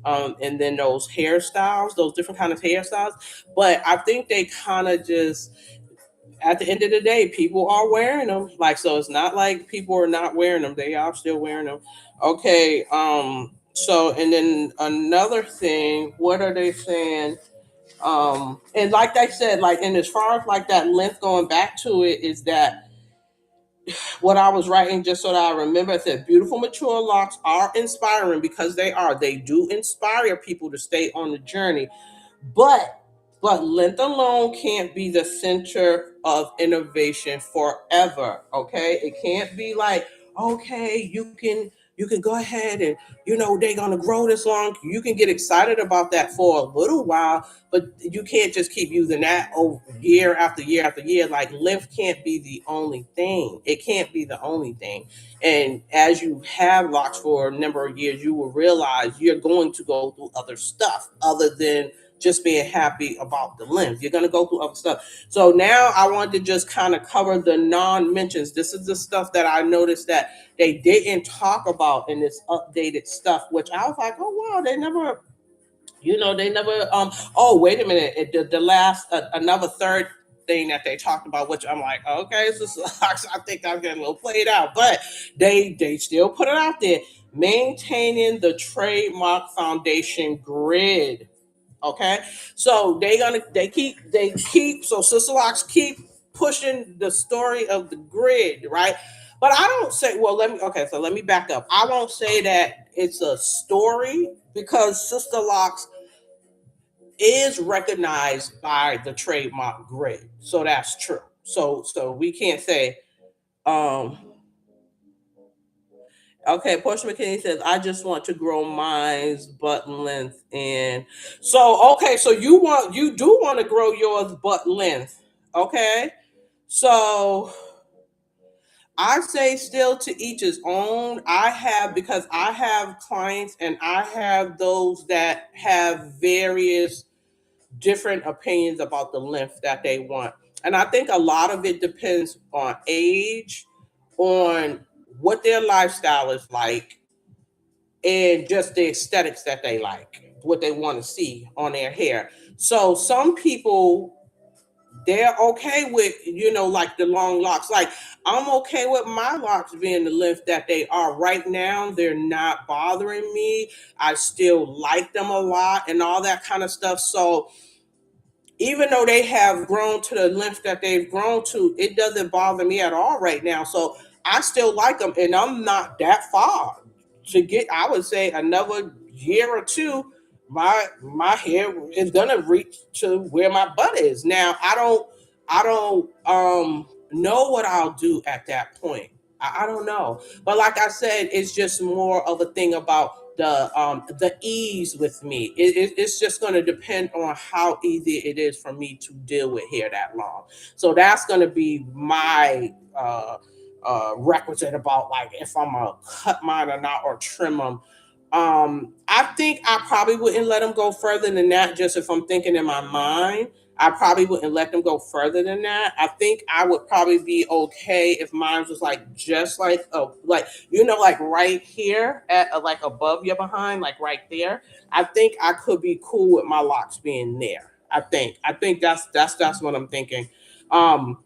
and then those hairstyles, those different kind of hairstyles. But I think they kind of just, at the end of the day, people are wearing them. Like, so it's not like people are not wearing them. They are still wearing them. Okay. So, and then another thing, what are they saying? And like they said, like, and as far as like that length, going back to it, is that what I was writing just so that I remember. It said beautiful mature locks are inspiring because they are. They do inspire people to stay on the journey. But length alone can't be the center of innovation forever. Okay, it can't be like, okay, you can go ahead and they're gonna grow this long. You can get excited about that for a little while, but you can't just keep using that over year after year after year. Like length can't be the only thing. It can't be the only thing. And as you have locks for a number of years, you will realize you're going to go through other stuff other than just being happy about the length. You're going to go through other stuff. So now I wanted to just kind of cover the non-mentions. This is the stuff that I noticed that they didn't talk about in this updated stuff, which I was like, oh wow, they never, they never. Oh, wait a minute, the last another third thing that they talked about, which I'm like, okay, this is, I think I'm getting a little played out, but they still put it out there. Maintaining the trademark foundation grid. Okay, so they keep so Sisterlocks keep pushing the story of the grid, right? But I don't say, well, let me back up. I won't say that it's a story because Sisterlocks is recognized by the trademark grid. So that's true. So we can't say um okay, Portia McKinney says, I just want to grow mine's butt length. And so, okay, so you do want to grow yours butt length. Okay. So I say still to each his own. Because I have clients and I have those that have various different opinions about the length that they want. And I think a lot of it depends on age, on what their lifestyle is like, and just the aesthetics that they like, what they want to see on their hair. So some people, they're okay with, like the long locks. Like I'm okay with my locks being the length that they are right now. They're not bothering me. I still like them a lot and all that kind of stuff. So even though they have grown to the length that they've grown to, it doesn't bother me at all right now. So I still like them, and I'm not that far to get. I would say another year or two, my hair is gonna reach to where my butt is. Now I don't know what I'll do at that point. I don't know, but like I said, it's just more of a thing about the ease with me. It's just going to depend on how easy it is for me to deal with hair that long. So that's going to be my requisite about like if I'm gonna cut mine or not or trim them. I think I probably wouldn't let them go further than that. Just if I'm thinking in my mind, I probably wouldn't let them go further than that. I think I would probably be okay if mine was like just like like right here at like above your behind, like right there. I think I could be cool with my locks being there. I think that's what I'm thinking. Um,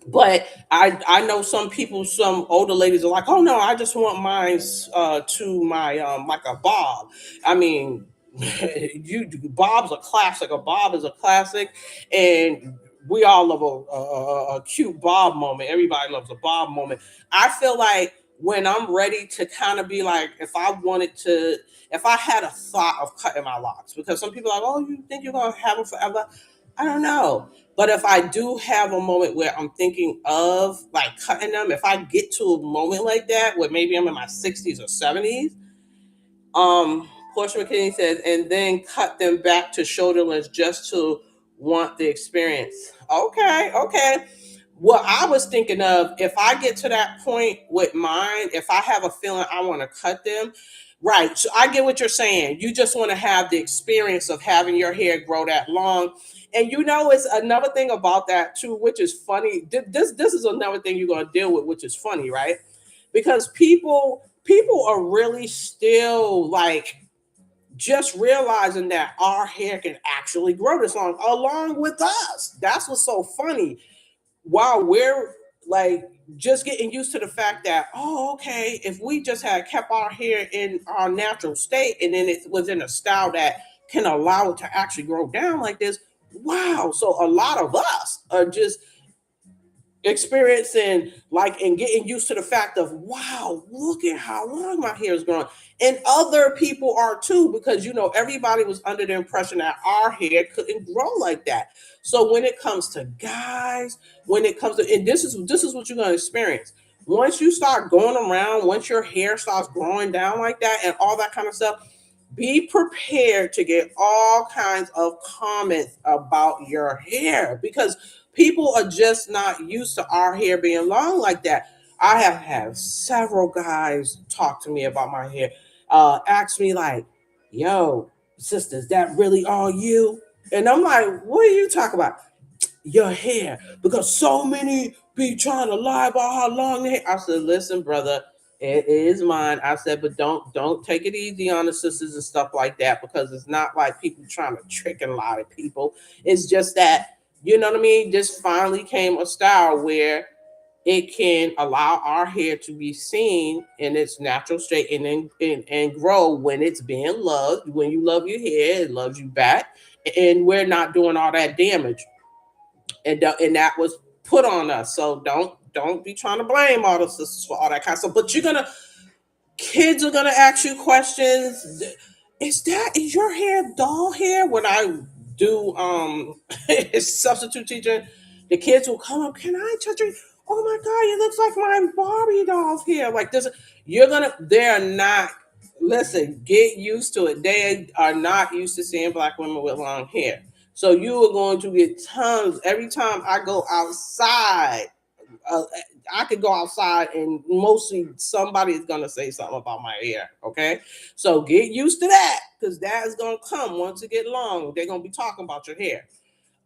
but I know some people, some older ladies are like, oh no, I just want mine to my like a bob. I mean, you Bob's a classic. A Bob is a classic, and we all love a cute Bob moment. Everybody loves a Bob moment. I feel like when I'm ready to kind of be like, if I had a thought of cutting my locks, because some people are like, oh, you think you're gonna have them forever? I don't know. But if I do have a moment where I'm thinking of like cutting them, if I get to a moment like that where maybe I'm in my 60s or 70s, Portia McKinney says, and then cut them back to shoulderless just to want the experience. Okay, okay. What I was thinking of, if I get to that point with mine, if I have a feeling I want to cut them, right. So I get what you're saying. You just want to have the experience of having your hair grow that long. And it's another thing about that too, which is funny. This is another thing you're gonna deal with, which is funny, right? Because people are really still like just realizing that our hair can actually grow this long along with us. That's what's so funny. While we're like just getting used to the fact that, oh, okay, if we just had kept our hair in our natural state and then it was in a style that can allow it to actually grow down like this, wow. So a lot of us are just experiencing like and getting used to the fact of wow, look at how long my hair is growing. And other people are too, because everybody was under the impression that our hair couldn't grow like that. So when it comes to guys, when it comes to, and this is what you're going to experience once you start going around, once your hair starts growing down like that and all that kind of stuff. Be prepared to get all kinds of comments about your hair, because people are just not used to our hair being long like that. I have had several guys talk to me about my hair, ask me like, "Yo, sister, is that really all you?" And I'm like, "What are you talking about?" "Your hair, because so many be trying to lie about how long the hair." I said, "Listen, brother, it is mine." I said, "But don't take it easy on the sisters and stuff like that, because it's not like people trying to trick and lie to people. It's just that, you know what I mean? This finally came a style where it can allow our hair to be seen in its natural state, and grow when it's being loved. When you love your hair, it loves you back, and we're not doing all that damage, and that was put on us. So don't be trying to blame all the sisters for all that kind of stuff. But kids are gonna ask you questions. Is your hair doll hair? When I do substitute teaching, the kids will come up. "Can I touch it? Oh my god, it looks like my Barbie doll's hair." Like this, they're not. Listen, get used to it. They are not used to seeing black women with long hair. So you are going to get tons every time I go outside. uh, I could go outside and mostly somebody is gonna say something about my hair. Okay, so get used to that, because that is gonna come once it get long. They're gonna be talking about your hair.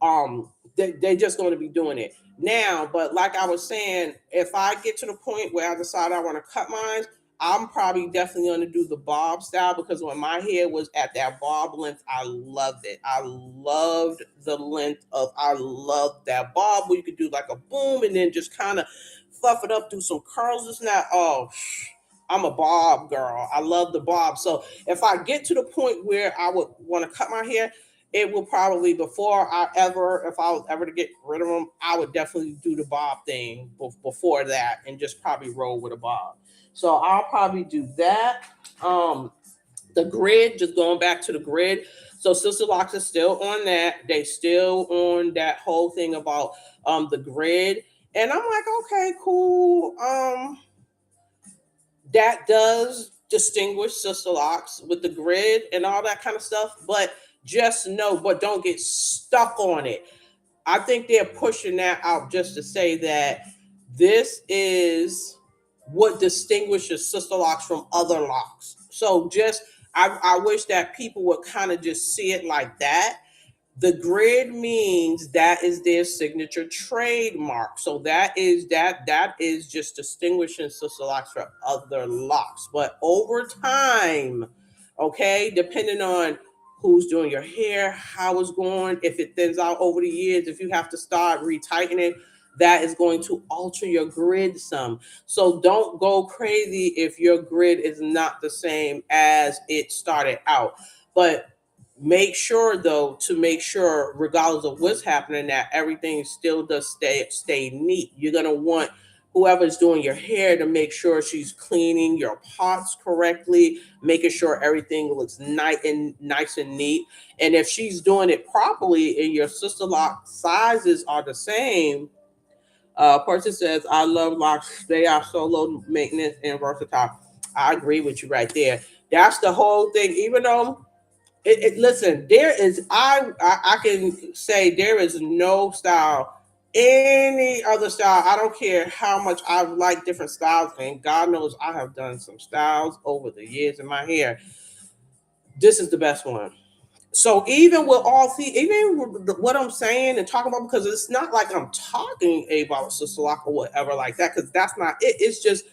um they're just going to be doing it now. But like I was saying, if I get to the point where I decide I want to cut mine, I'm probably definitely going to do the bob style, because when my hair was at that bob length, I loved it. I loved the length of, I loved that bob where you could do like a boom and then just kind of fluff it up, do some curls, this and that. Oh, I'm a bob girl. I love the bob. So if I get to the point where I would want to cut my hair, it will probably, if I was ever to get rid of them, I would definitely do the bob thing before that, and just probably roll with a bob. So I'll probably do that. The grid, just going back to the grid. So Sister Locks is still on that. They still on that whole thing about the grid. And I'm like, okay, cool. That does distinguish Sister Locks with the grid and all that kind of stuff. But just know, but don't get stuck on it. I think they're pushing that out just to say that this is what distinguishes Sister Locks from other locks. So I wish that people would kind of just see it like that. The grid means that is their signature trademark. So that is just distinguishing Sister Locks from other locks. But over time, okay, depending on who's doing your hair, how it's going, if it thins out over the years, if you have to start retightening, that is going to alter your grid some. So don't go crazy if your grid is not the same as it started out. But make sure though, to make sure regardless of what's happening, that everything still does stay neat. You're going to want whoever's doing your hair to make sure she's cleaning your pots correctly, making sure everything looks nice and neat. And if she's doing it properly and your sister lock sizes are the same, person says, "I love locks. They are so low maintenance and versatile." I agree with you right there. That's the whole thing. Even though listen, there is I can say there is no style, any other style. I don't care how much I like different styles, and God knows I have done some styles over the years in my hair. This is the best one. So even with all even with what I'm saying and talking about, because it's not like I'm talking about Sister Lock or whatever like that, because that's not it. It's just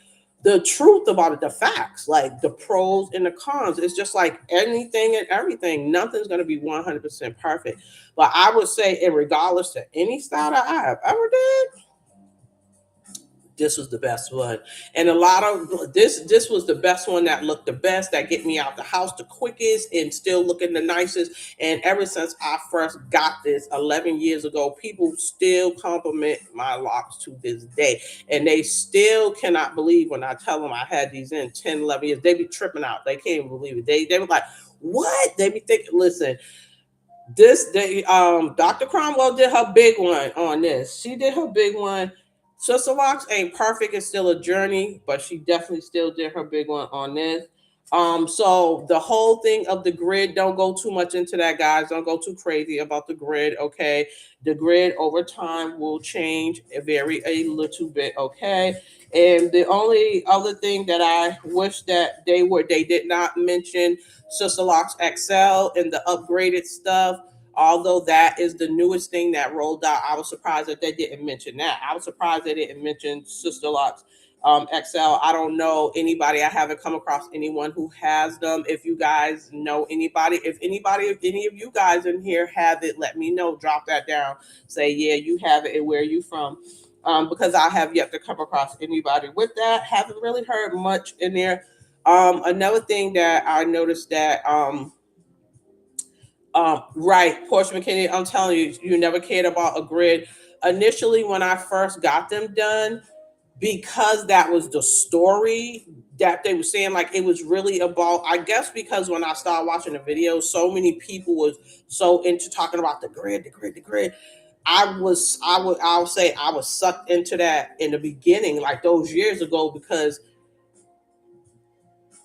the truth about it, the facts, like the pros and the cons. It's just like anything and everything. Nothing's gonna be 100% perfect. But I would say, in regardless to any style that I have ever did, This was the best one. And a lot of this was the best one that looked the best, that get me out the house the quickest and still looking the nicest. And ever since I first got this 11 years ago, people still compliment my locks to this day. And they still cannot believe when I tell them I had these in 10, 11 years. They be tripping out. They can't even believe it. They were like, what? They be thinking, listen, this they Dr. Cromwell did her big one on this. She did her big one. Sister Locks ain't perfect, it's still a journey, but she definitely still did her big one on this. So the whole thing of the grid, don't go too much into that, guys. Don't go too crazy about the grid, okay? The grid over time will change, vary a little bit, okay? And the only other thing that I wish that they did not mention Sisterlocks EXL and the upgraded stuff. Although that is the newest thing that rolled out, I was surprised that they didn't mention that. I was surprised they didn't mention Sisterlocks XL. I don't know anybody. I haven't come across anyone who has them. If you guys know anybody, if any of you guys in here have it, let me know. Drop that down. Say, yeah, you have it, and where are you from? Because I have yet to come across anybody with that. Haven't really heard much in there. Another thing that I noticed that right, Portia McKinney, I'm telling you, you never cared about a grid. Initially, when I first got them done, because that was the story that they were saying, like it was really about, I guess because when I started watching the videos, so many people was so into talking about the grid, the grid, the grid. I'll say I was sucked into that in the beginning, like those years ago, because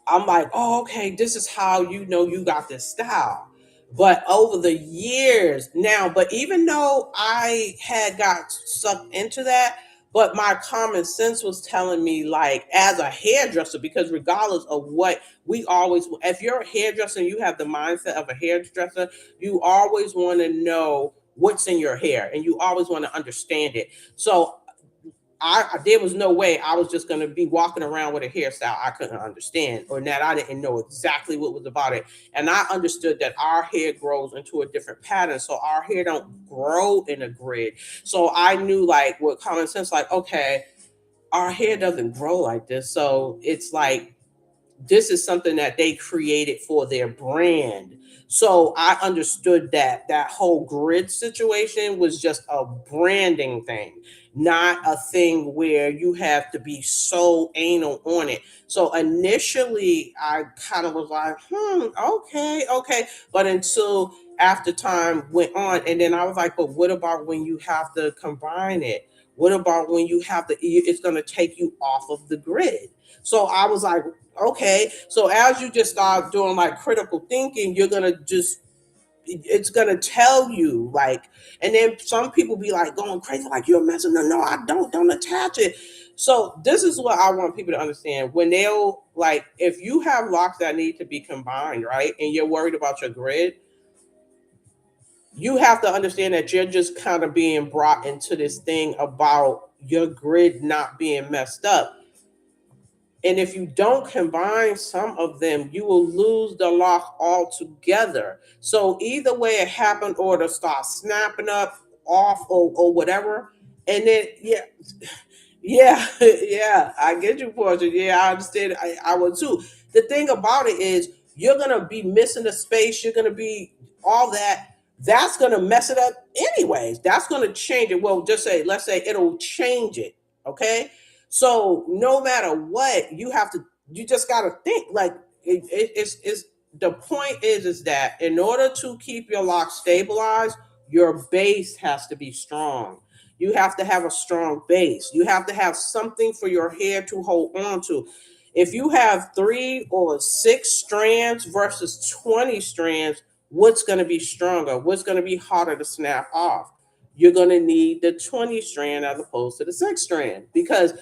I'm like, oh, okay, this is how you know you got this style. But over the years now, but even though I had got sucked into that, but my common sense was telling me, like, as a hairdresser, because regardless of what we always, if you're a hairdresser and you have the mindset of a hairdresser, you always want to know what's in your hair and you always want to understand it. So there was no way I was just going to be walking around with a hairstyle I couldn't understand, or that I didn't know exactly what was about it. And I understood that our hair grows into a different pattern, so our hair don't grow in a grid. So I knew, like, with common sense, like, okay, our hair doesn't grow like this, so it's like this is something that they created for their brand. So I understood that that whole grid situation was just a branding thing, not a thing where you have to be so anal on it. So initially I kind of was like, okay, okay. But until after time went on, and then I was like, but what about when you have to combine it? What about when you have to, it's going to take you off of the grid? So I was like, okay. So as you just start doing like critical thinking, you're gonna just, it's gonna tell you, like, and then some people be like going crazy, like, you're messing. No, no, I don't attach it. So this is what I want people to understand. When they'll, like, if you have locks that need to be combined, right, and you're worried about your grid, you have to understand that you're just kind of being brought into this thing about your grid not being messed up. And if you don't combine some of them, you will lose the lock altogether. So either way it happened, or to start snapping up, off, or whatever. And then, yeah, yeah, yeah, I get you, Portia. Yeah, I understand. I would too. The thing about it is, you're gonna be missing the space. You're gonna be all that. That's gonna mess it up, anyways. That's gonna change it. Well, just say, let's say it'll change it. Okay. So no matter what, you have to. You just gotta think, like, it's the point is that in order to keep your lock stabilized, your base has to be strong. You have to have a strong base. You have to have something for your hair to hold on to. If you have 3 or 6 strands versus 20 strands, what's going to be stronger? What's going to be harder to snap off? You're going to need the 20 strand as opposed to the 6 strand, because,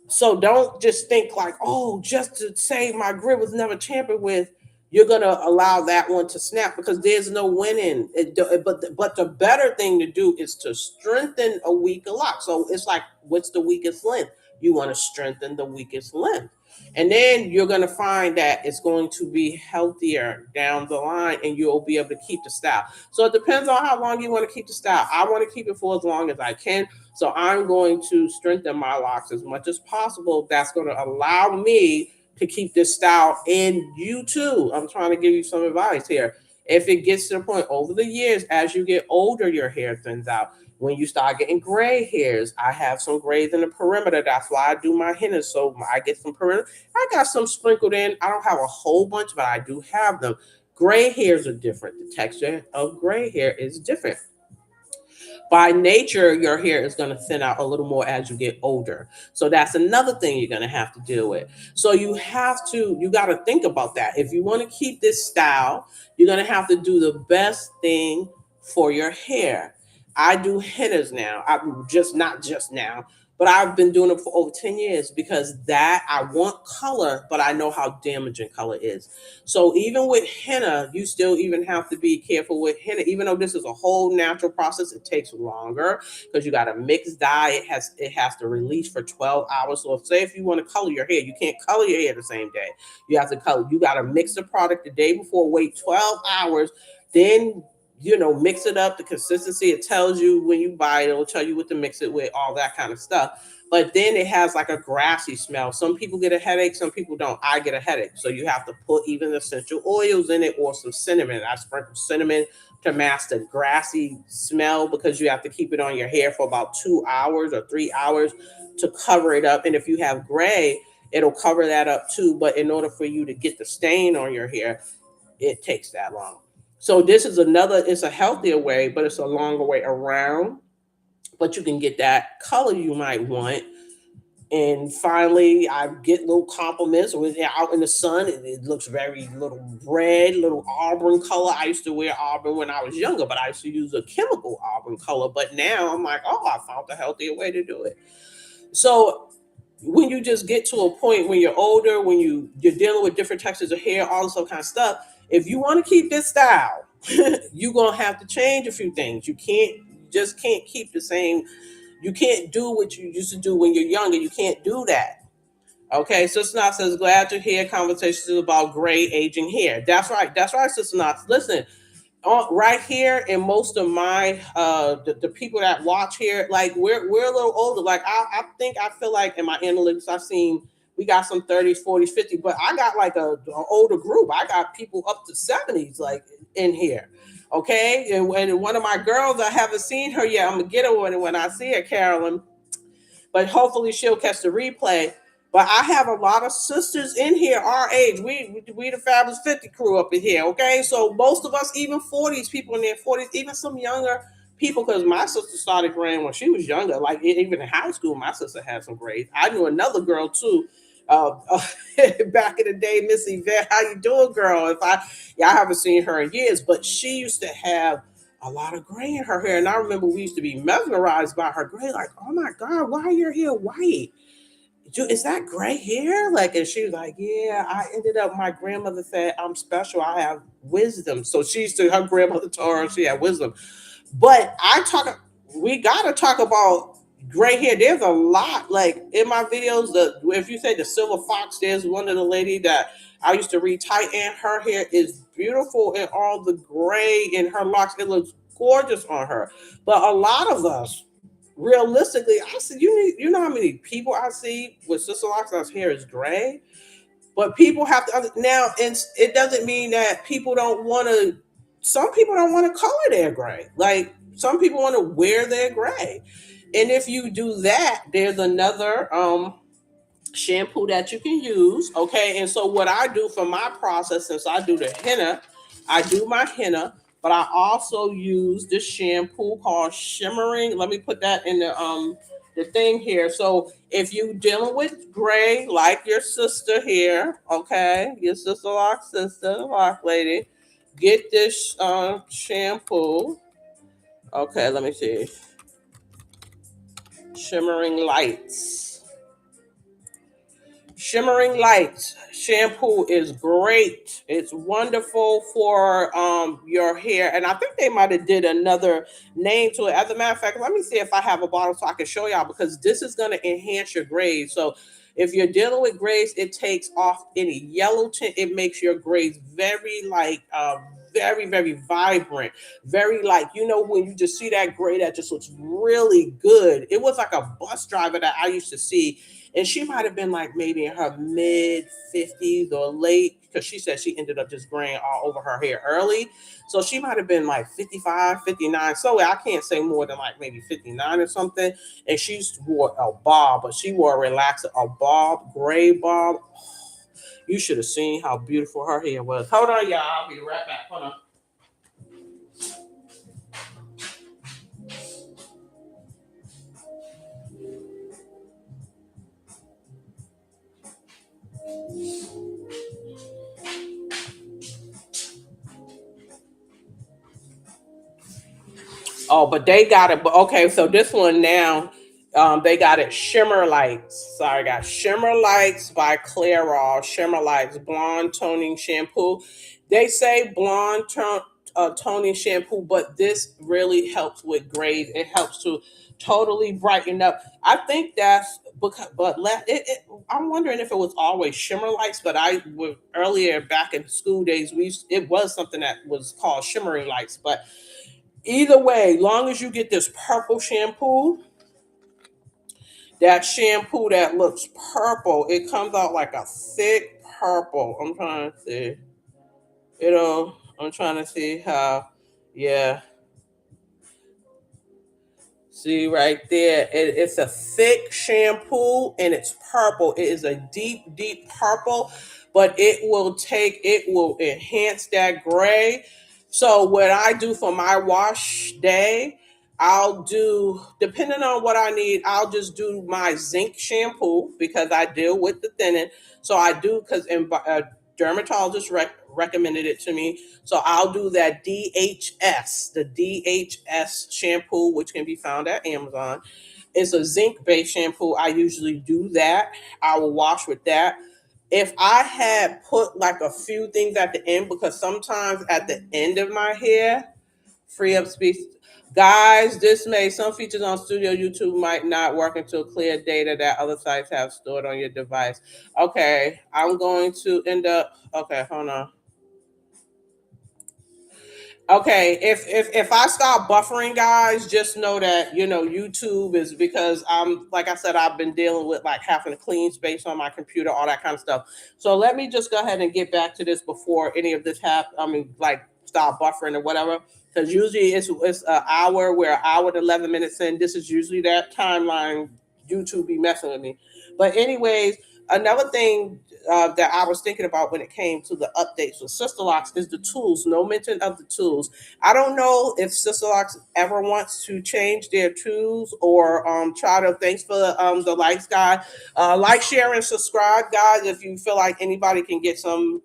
so don't just think like, oh, just to say my grid was never tampered with, you're gonna allow that one to snap, because there's no winning. But the better thing to do is to strengthen a weaker lock. So it's like, what's the weakest length? You want to strengthen the weakest length. And then you're going to find that it's going to be healthier down the line and you'll be able to keep the style. So it depends on how long you want to keep the style. I want to keep it for as long as I can. So I'm going to strengthen my locks as much as possible. That's going to allow me to keep this style in you too. I'm trying to give you some advice here. If it gets to the point over the years, as you get older, your hair thins out. When you start getting gray hairs, I have some grays in the perimeter. That's why I do my henna. So I get some perimeter. I got some sprinkled in. I don't have a whole bunch, but I do have them. Gray hairs are different. The texture of gray hair is different. By nature, your hair is going to thin out a little more as you get older. So that's another thing you're going to have to deal with. So you got to think about that. If you want to keep this style, you're going to have to do the best thing for your hair. I do hennas now. I'm just not just now, but I've been doing it for over 10 years because that I want color, but I know how damaging color is. So even with henna, you still even have to be careful with henna. Even though this is a whole natural process, it takes longer because you got to mix dye. It has to release for 12 hours. So if you want to color your hair, you can't color your hair the same day. You have to color. You got to mix the product the day before, wait 12 hours, then mix it up. The consistency, it tells you when you buy it, it'll tell you what to mix it with, all that kind of stuff. But then it has like a grassy smell. Some people get a headache, some people don't. I get a headache. So you have to put even essential oils in it or some cinnamon. I sprinkle cinnamon to mask the grassy smell because you have to keep it on your hair for about 2 hours or 3 hours to cover it up. And if you have gray, it'll cover that up too. But in order for you to get the stain on your hair, it takes that long. So this is it's a healthier way, but it's a longer way around. But you can get that color you might want. And finally, I get little compliments when they're out in the sun. It looks very little red, little auburn color. I used to wear auburn when I was younger, but I used to use a chemical auburn color. But now I'm like, oh, I found a healthier way to do it. So when you just get to a point when you're older, when you're dealing with different textures of hair, all this other kind of stuff, if you want to keep this style, you're gonna have to change a few things. You just can't keep the same. You can't do what you used to do when you're younger. You can't do that. Okay, Sister Knox says, glad to hear conversations about gray aging hair. That's right. That's right, Sister Knox. Listen, right here in most of my the people that watch here, like we're a little older. Like I feel like in my analytics I've seen we got some 30s, 40s, 50s, but I got like a older group. I got people up to 70s like in here. Okay. And one of my girls, I haven't seen her yet. I'm gonna get her when I see her, Carolyn, but hopefully she'll catch the replay. But I have a lot of sisters in here our age. We the Fabulous 50 crew up in here, okay? So most of us, even 40s, people in their 40s, even some younger people, because my sister started graying when she was younger. Like even in high school, my sister had some grays. I knew another girl too. Uh, Back in the day, Miss Yvette, how you doing, girl? I haven't seen her in years, but she used to have a lot of gray in her hair. And I remember we used to be mesmerized by her gray, like, oh my God, why are your hair white? Is that gray hair? Like, and she was like, yeah, I ended up, my grandmother said, I'm special. I have wisdom. So her grandmother told her she had wisdom. But we got to talk about gray hair. There's a lot, like in my videos, if you say the silver fox, there's one of the lady that I used to retighten. Her hair is beautiful and all the gray in her locks. It looks gorgeous on her. But a lot of us, realistically, I see you know how many people I see with Sister Lock's hair is gray, but people have to now. And it doesn't mean that people don't want to. Some people don't want to color their gray. Like some people want to wear their gray, and if you do that, there's another shampoo that you can use. Okay. And so what I do for my process, since I do the henna, I do my henna, but I also use this shampoo called Shimmering. Let me put that in the thing here. So if you dealing with gray, like your sister here, okay, your sister, lock lady, get this shampoo. Okay, let me see. Shimmering Lights. Shimmering Lights shampoo is great. It's wonderful for your hair, and I think they might have did another name to it. As a matter of fact, let me see if I have a bottle so I can show y'all, because this is going to enhance your grays. So if you're dealing with grays, it takes off any yellow tint. It makes your grays very like very very vibrant, very like, you know, when you just see that gray that just looks really good. It was like a bus driver that I used to see, and she might have been like maybe in her mid 50s or late, because she said she ended up just graying all over her hair early. So she might have been like 55, 59. So I can't say more than like maybe 59 or something. And she wore a bob, but she wore a relaxer, a bob, gray bob. You should have seen how beautiful her hair was. Hold on, y'all. I'll be right back. Hold on. Oh, but they got it. But okay, so this one now, they got it Shimmer Lights. Sorry, guys. Shimmer Lights by Clairol. Shimmer Lights Blonde Toning Shampoo. They say toning shampoo, but this really helps with grays. It helps to totally brighten up. I think that's because, but I'm wondering if it was always Shimmer Lights, but I was earlier back in school days. It was something that was called Shimmering Lights, but either way, long as you get this purple shampoo, that shampoo that looks purple, it comes out like a thick purple. I'm trying to see. I'm trying to see how, yeah. See right there, it's a thick shampoo and it's purple. It is a deep, deep purple, but it will enhance that gray. So what I do for my wash day, I'll do, depending on what I need, I'll just do my zinc shampoo because I deal with the thinning. So I do, because a dermatologist recommended it to me, so I'll do that DHS, the DHS shampoo, which can be found at Amazon. It's a zinc based shampoo. I usually do that. I will wash with that. If I had put like a few things at the end, because sometimes at the end of my hair, free up space. Guys, this may, some features on Studio YouTube might not work until clear data that other sites have stored on your device. Okay, I'm going to end up, okay, hold on. Okay, if I start buffering, guys, just know that, you know, YouTube is, because I'm, like I said, I've been dealing with like having to clean space on my computer, all that kind of stuff. So let me just go ahead and get back to this before any of this happens. I mean, like start buffering or whatever. Because usually it's an hour. We're an hour and 11 minutes in. This is usually that timeline. YouTube be messing with me. But anyways, another thing that I was thinking about when it came to the updates with Sisterlocks is the tools. No mention of the tools. I don't know if Sisterlocks ever wants to change their tools or try to. Thanks for the likes, guys. Like, share, and subscribe, guys. If you feel like anybody can get some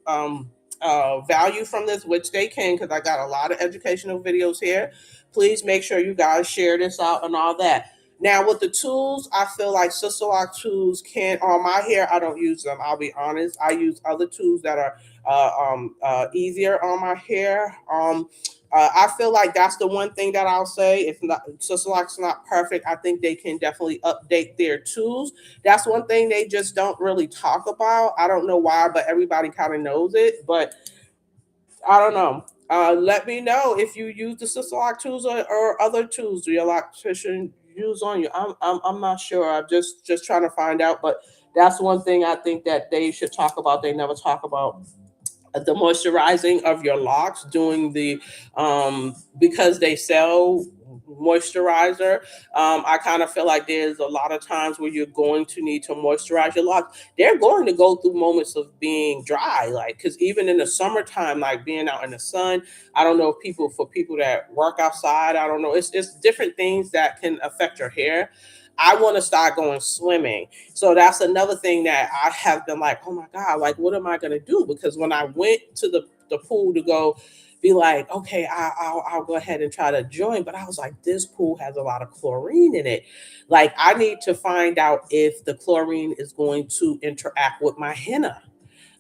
value from this, which they can, because I got a lot of educational videos here. Please make sure you guys share this out and all that. Now with the tools, I feel like Sister Lock tools can, on my hair, I don't use them. I'll be honest. I use other tools that are easier on my hair. I feel like that's the one thing that I'll say. If not, Sister Lock's not perfect, I think they can definitely update their tools. That's one thing they just don't really talk about. I don't know why, but everybody kind of knows it. But I don't know. Let me know if you use the Sister Lock tools or other tools. Do your electrician use on you? I'm not sure. I'm just trying to find out. But that's one thing I think that they should talk about. They never talk about the moisturizing of your locks, doing the because they sell moisturizer. I kind of feel like there's a lot of times where you're going to need to moisturize your locks. They're going to go through moments of being dry, like, because even in the summertime, like being out in the sun, I don't know if people that work outside, I don't know, it's different things that can affect your hair. I want to start going swimming. So that's another thing that I have been like, oh my God, like, what am I going to do? Because when I went to the pool to go be like, okay, I'll go ahead and try to join. But I was like, this pool has a lot of chlorine in it. Like, I need to find out if the chlorine is going to interact with my henna.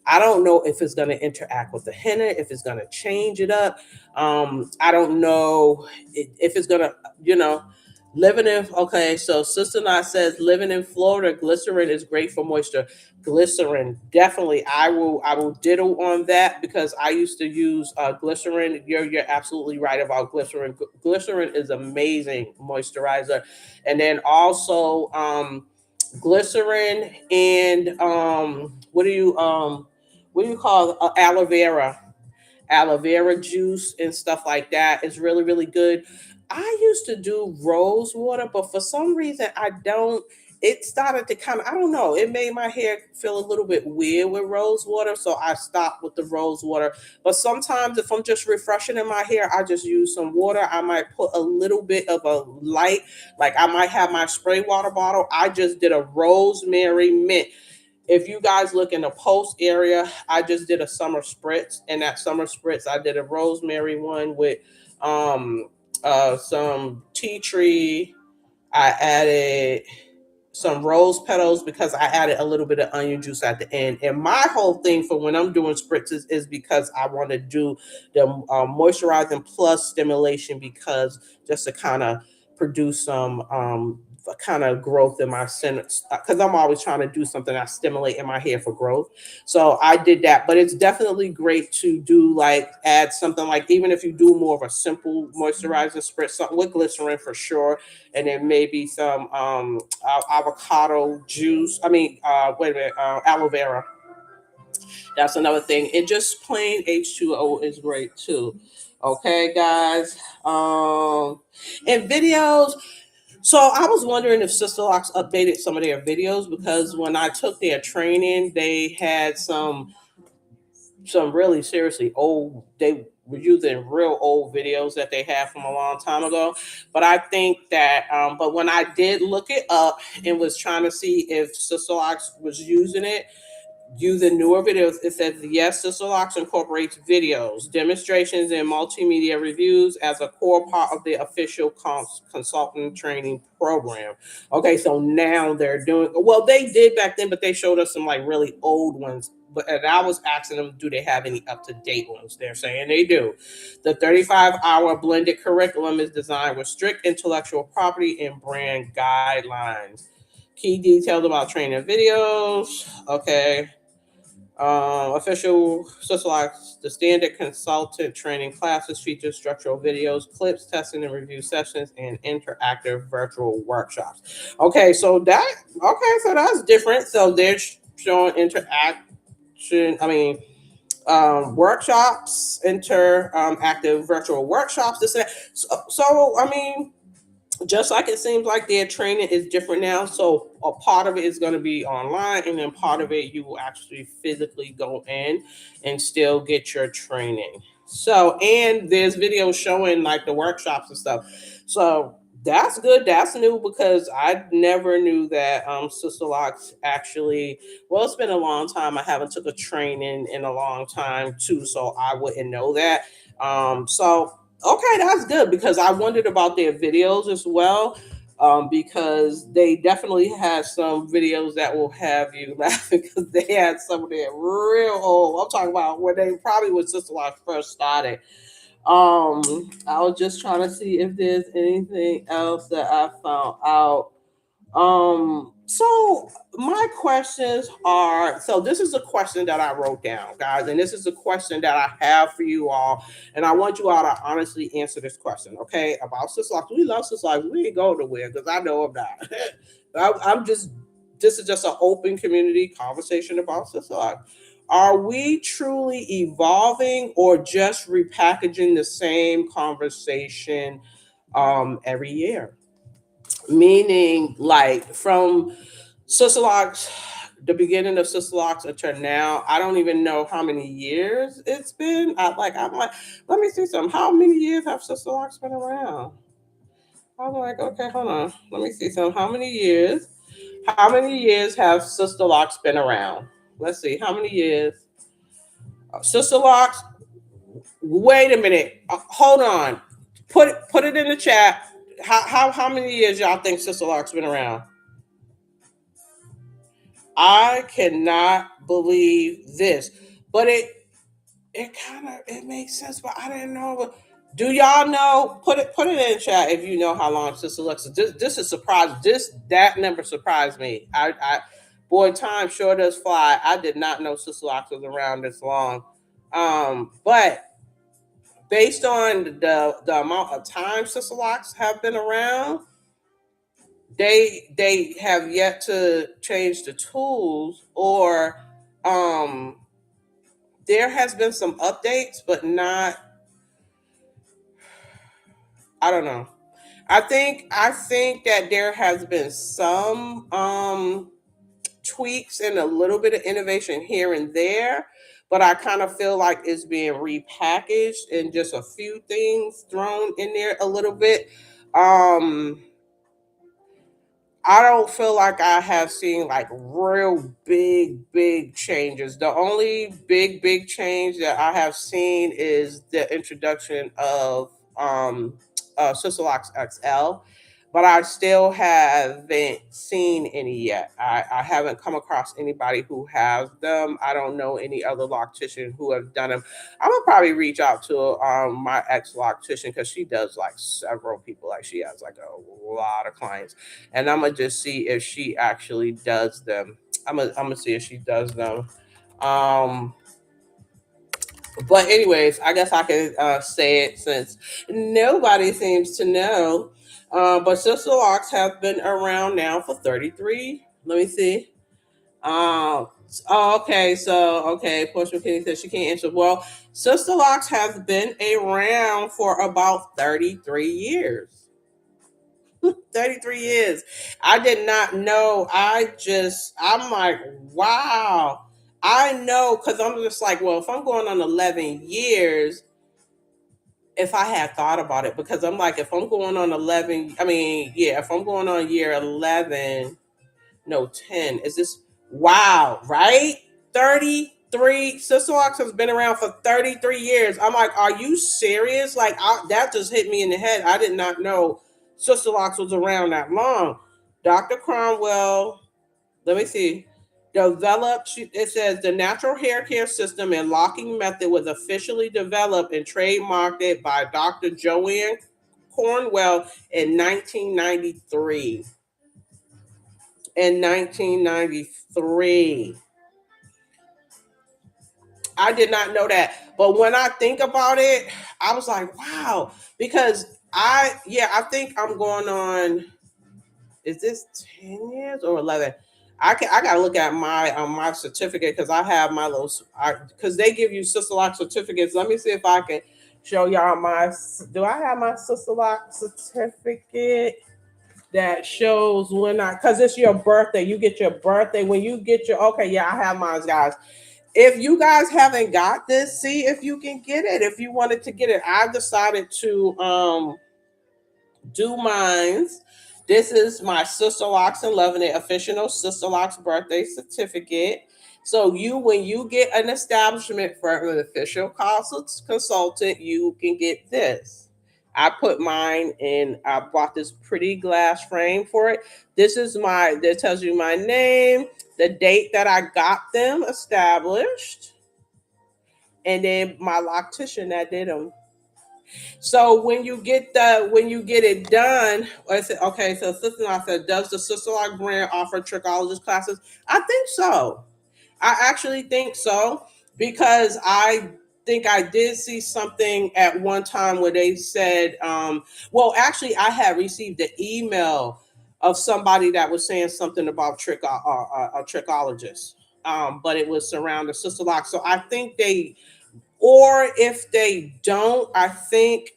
I don't know if it's going to interact with the henna, if it's going to change it up. I don't know if it's going to, you know, living in, okay, so Sister Knot says living in Florida, glycerin is great for moisture. Glycerin, definitely. I will diddle on that because I used to use glycerin. You're absolutely right about glycerin. Glycerin is amazing moisturizer. And then also glycerin and what do you call aloe vera, aloe vera juice and stuff like that is really really good. I used to do rose water, but for some reason I don't. It started to kind of, I don't know, it made my hair feel a little bit weird with rose water, so I stopped with the rose water. But sometimes if I'm just refreshing in my hair, I just use some water. I might put a little bit of a light, like I might have my spray water bottle. I just did a rosemary mint. If you guys look in the post area, I just did a summer spritz. And that summer spritz, I did a rosemary one with um some tea tree. I added some rose petals because I added a little bit of onion juice at the end. And my whole thing for when I'm doing spritzes is because I want to do the moisturizing plus stimulation, because just to kind of produce some kind of growth in my center, because I'm always trying to do something that stimulate in my hair for growth. So I did that, but it's definitely great to do, like add something, like even if you do more of a simple moisturizer spritz, something with glycerin for sure, and then maybe some avocado juice. I mean, wait a minute, aloe vera. That's another thing. And just plain H2O is great too. Okay, guys. And videos. So I was wondering if Sisterlocks updated some of their videos, because when I took their training, they had some really seriously old, they were using real old videos that they had from a long time ago. But I think that but when I did look it up and was trying to see if Sisterlocks was using it, using newer videos, it says yes, Sisterlocks incorporates videos, demonstrations, and multimedia reviews as a core part of the official consultant training program. Okay, so now they're doing, well, they did back then, but they showed us some like really old ones. But and I was asking them, do they have any up to date ones? They're saying they do. The 35-hour blended curriculum is designed with strict intellectual property and brand guidelines. Key details about training videos. Okay, official Sisterlocks, the standard consultant training classes feature structural videos, clips, testing and review sessions, and interactive virtual workshops. Okay, so that's different. So they're showing interaction. I mean, workshops, interactive virtual workshops. This and that. So I mean, just like it seems like their training is different now. So a part of it is going to be online, and then part of it you will actually physically go in and still get your training. So, and there's videos showing like the workshops and stuff. So that's good. That's new, because I never knew that Sisterlocks actually, well, it's been a long time. I haven't took a training in a long time too, so I wouldn't know that. So okay, that's good, because I wondered about their videos as well. Because they definitely had some videos that will have you laughing, because they had some of their real old. I'm talking about when they probably when Sisterlocks first started. I was just trying to see if there's anything else that I found out. So my questions are, so this is a question that I wrote down, guys, and this is a question that I have for you all, and I want you all to honestly answer this question, okay? About Sisterlocks. We love Sisterlocks. We ain't going nowhere, because I know I'm not. I'm just, this is just an open community conversation about Sisterlocks. Are we truly evolving, or just repackaging the same conversation every year? Meaning, like from Sisterlocks, the beginning of Sisterlocks until now, I don't even know how many years it's been. I'm like, let me see some. How many years have Sisterlocks been around? I'm like, okay, hold on. Let me see some. How many years? How many years have Sisterlocks been around? Let's see. How many years? Sisterlocks Wait a minute. Hold on. Put it in the chat. How many years y'all think Sisterlocks been around? I cannot believe this, but it kind of it makes sense. But I didn't know. Do y'all know? Put it in the chat if you know how long Sisterlocks is. This is surprise. That number surprised me. Boy, time sure does fly. I did not know Sisterlocks was around this long. But based on the amount of time Sisterlocks have been around, they have yet to change the tools, or um there has been some updates, but not, I don't know. I think that there has been some tweaks and a little bit of innovation here and there, but I kind of feel like it's being repackaged and just a few things thrown in there a little bit. Um I don't feel like I have seen like real big changes. The only big change that I have seen is the introduction of Sisterlocks XL, but I still haven't seen any yet. I haven't come across anybody who has them. I don't know any other loctician who have done them. I'm gonna probably reach out to my ex loctician because she does like several people. Like she has like a lot of clients, and I'm gonna just see if she actually does them. I'm gonna see if she does them. Um, but anyways, I guess I can say it since nobody seems to know. But Sister Locks have been around now for 33. Let me see. Oh, okay. So, okay. Portia McKinney says she can't answer. Well, Sister Locks has been around for about 33 years. 33 years. I did not know. I'm like, wow. I know because I'm just like, well, if I'm going on 11 years, if I had thought about it, because I'm like, if I'm going on 11, I mean, yeah, if I'm going on year 11, no, 10, is this, wow, right? 33. Sister Locks has been around for 33 years. I'm like, are you serious? Like, that just hit me in the head. I did not know Sister Locks was around that long. Dr. Cromwell, let me see. Developed, it says the natural hair care system and locking method was officially developed and trademarked by Dr. Joanne Cornwell in 1993. In 1993. I did not know that. But when I think about it, I was like, wow. Because I think I'm going on, is this 10 years or 11? I gotta look at my certificate because I have my little, because they give you Sister Lock certificates. Let me see if I can show y'all do I have my Sister Lock certificate that shows when because it's your birthday. You get your birthday when you get your, okay, yeah, I have mine, guys. If you guys haven't got this, see if you can get it. If you wanted to get it, I've decided to do mines. This is my Sister Locks and Loving It official Sister Locks birthday certificate. So when you get an establishment for an official consultant, you can get this. I put mine in. I bought this pretty glass frame for it. That tells you my name, the date that I got them established, and then my loctician that did them. So when you get it done, I said, okay, so Sister Lock said, does the Sister Lock brand offer trichologist classes? I think so. I actually think so, because I think I did see something at one time where they said, well, actually, I had received an email of somebody that was saying something about a trichologist, but it was around the Sister Lock. So I think or if they don't, I think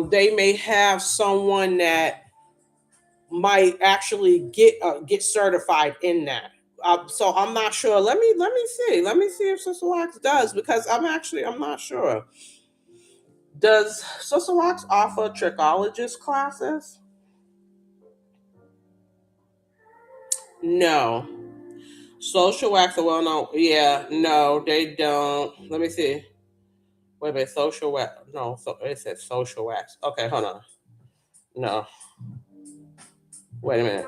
they may have someone that might actually get certified in that. So I'm not sure. Let me see if Sister Wax does, because I'm not sure. Does Sister Wax offer trichologist classes? No. Social Wax, well, no, yeah, no, they don't. Let me see. Wait a minute, social wax. No, so it said social wax. Okay, hold on. No, wait a minute.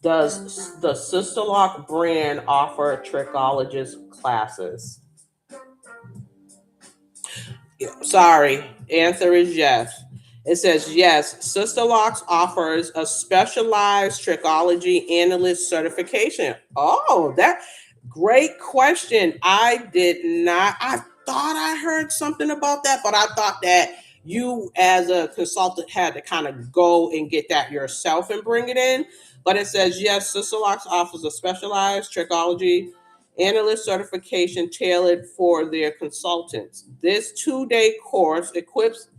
Does the Sisterlock brand offer trichologist classes? Sorry, answer is yes. It says yes. Sisterlocks offers a specialized trichology analyst certification. Oh, that great question. I did not. I thought I heard something about that, but I thought that you, as a consultant, had to kind of go and get that yourself and bring it in. But it says yes. Sisterlocks offers a specialized trichology analyst certification tailored for their consultants. This 2-day course equips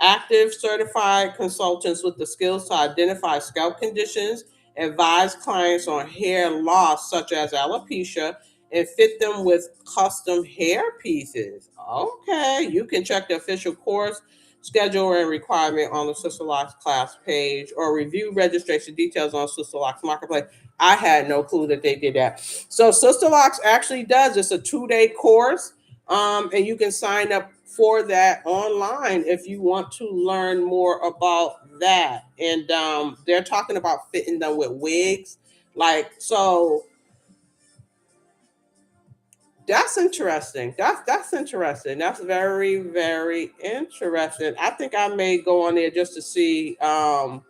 active certified consultants with the skills to identify scalp conditions, advise clients on hair loss such as alopecia, and fit them with custom hair pieces. Okay, you can check the official course schedule and requirement on the Sisterlocks class page or review registration details on Sisterlocks Marketplace. I had no clue that they did that. So Sisterlocks actually does. It's a 2-day course, and you can sign up for that online if you want to learn more about that. And they're talking about fitting them with wigs, like so. That's interesting. That's interesting. That's very very interesting. I think I may go on there just to see how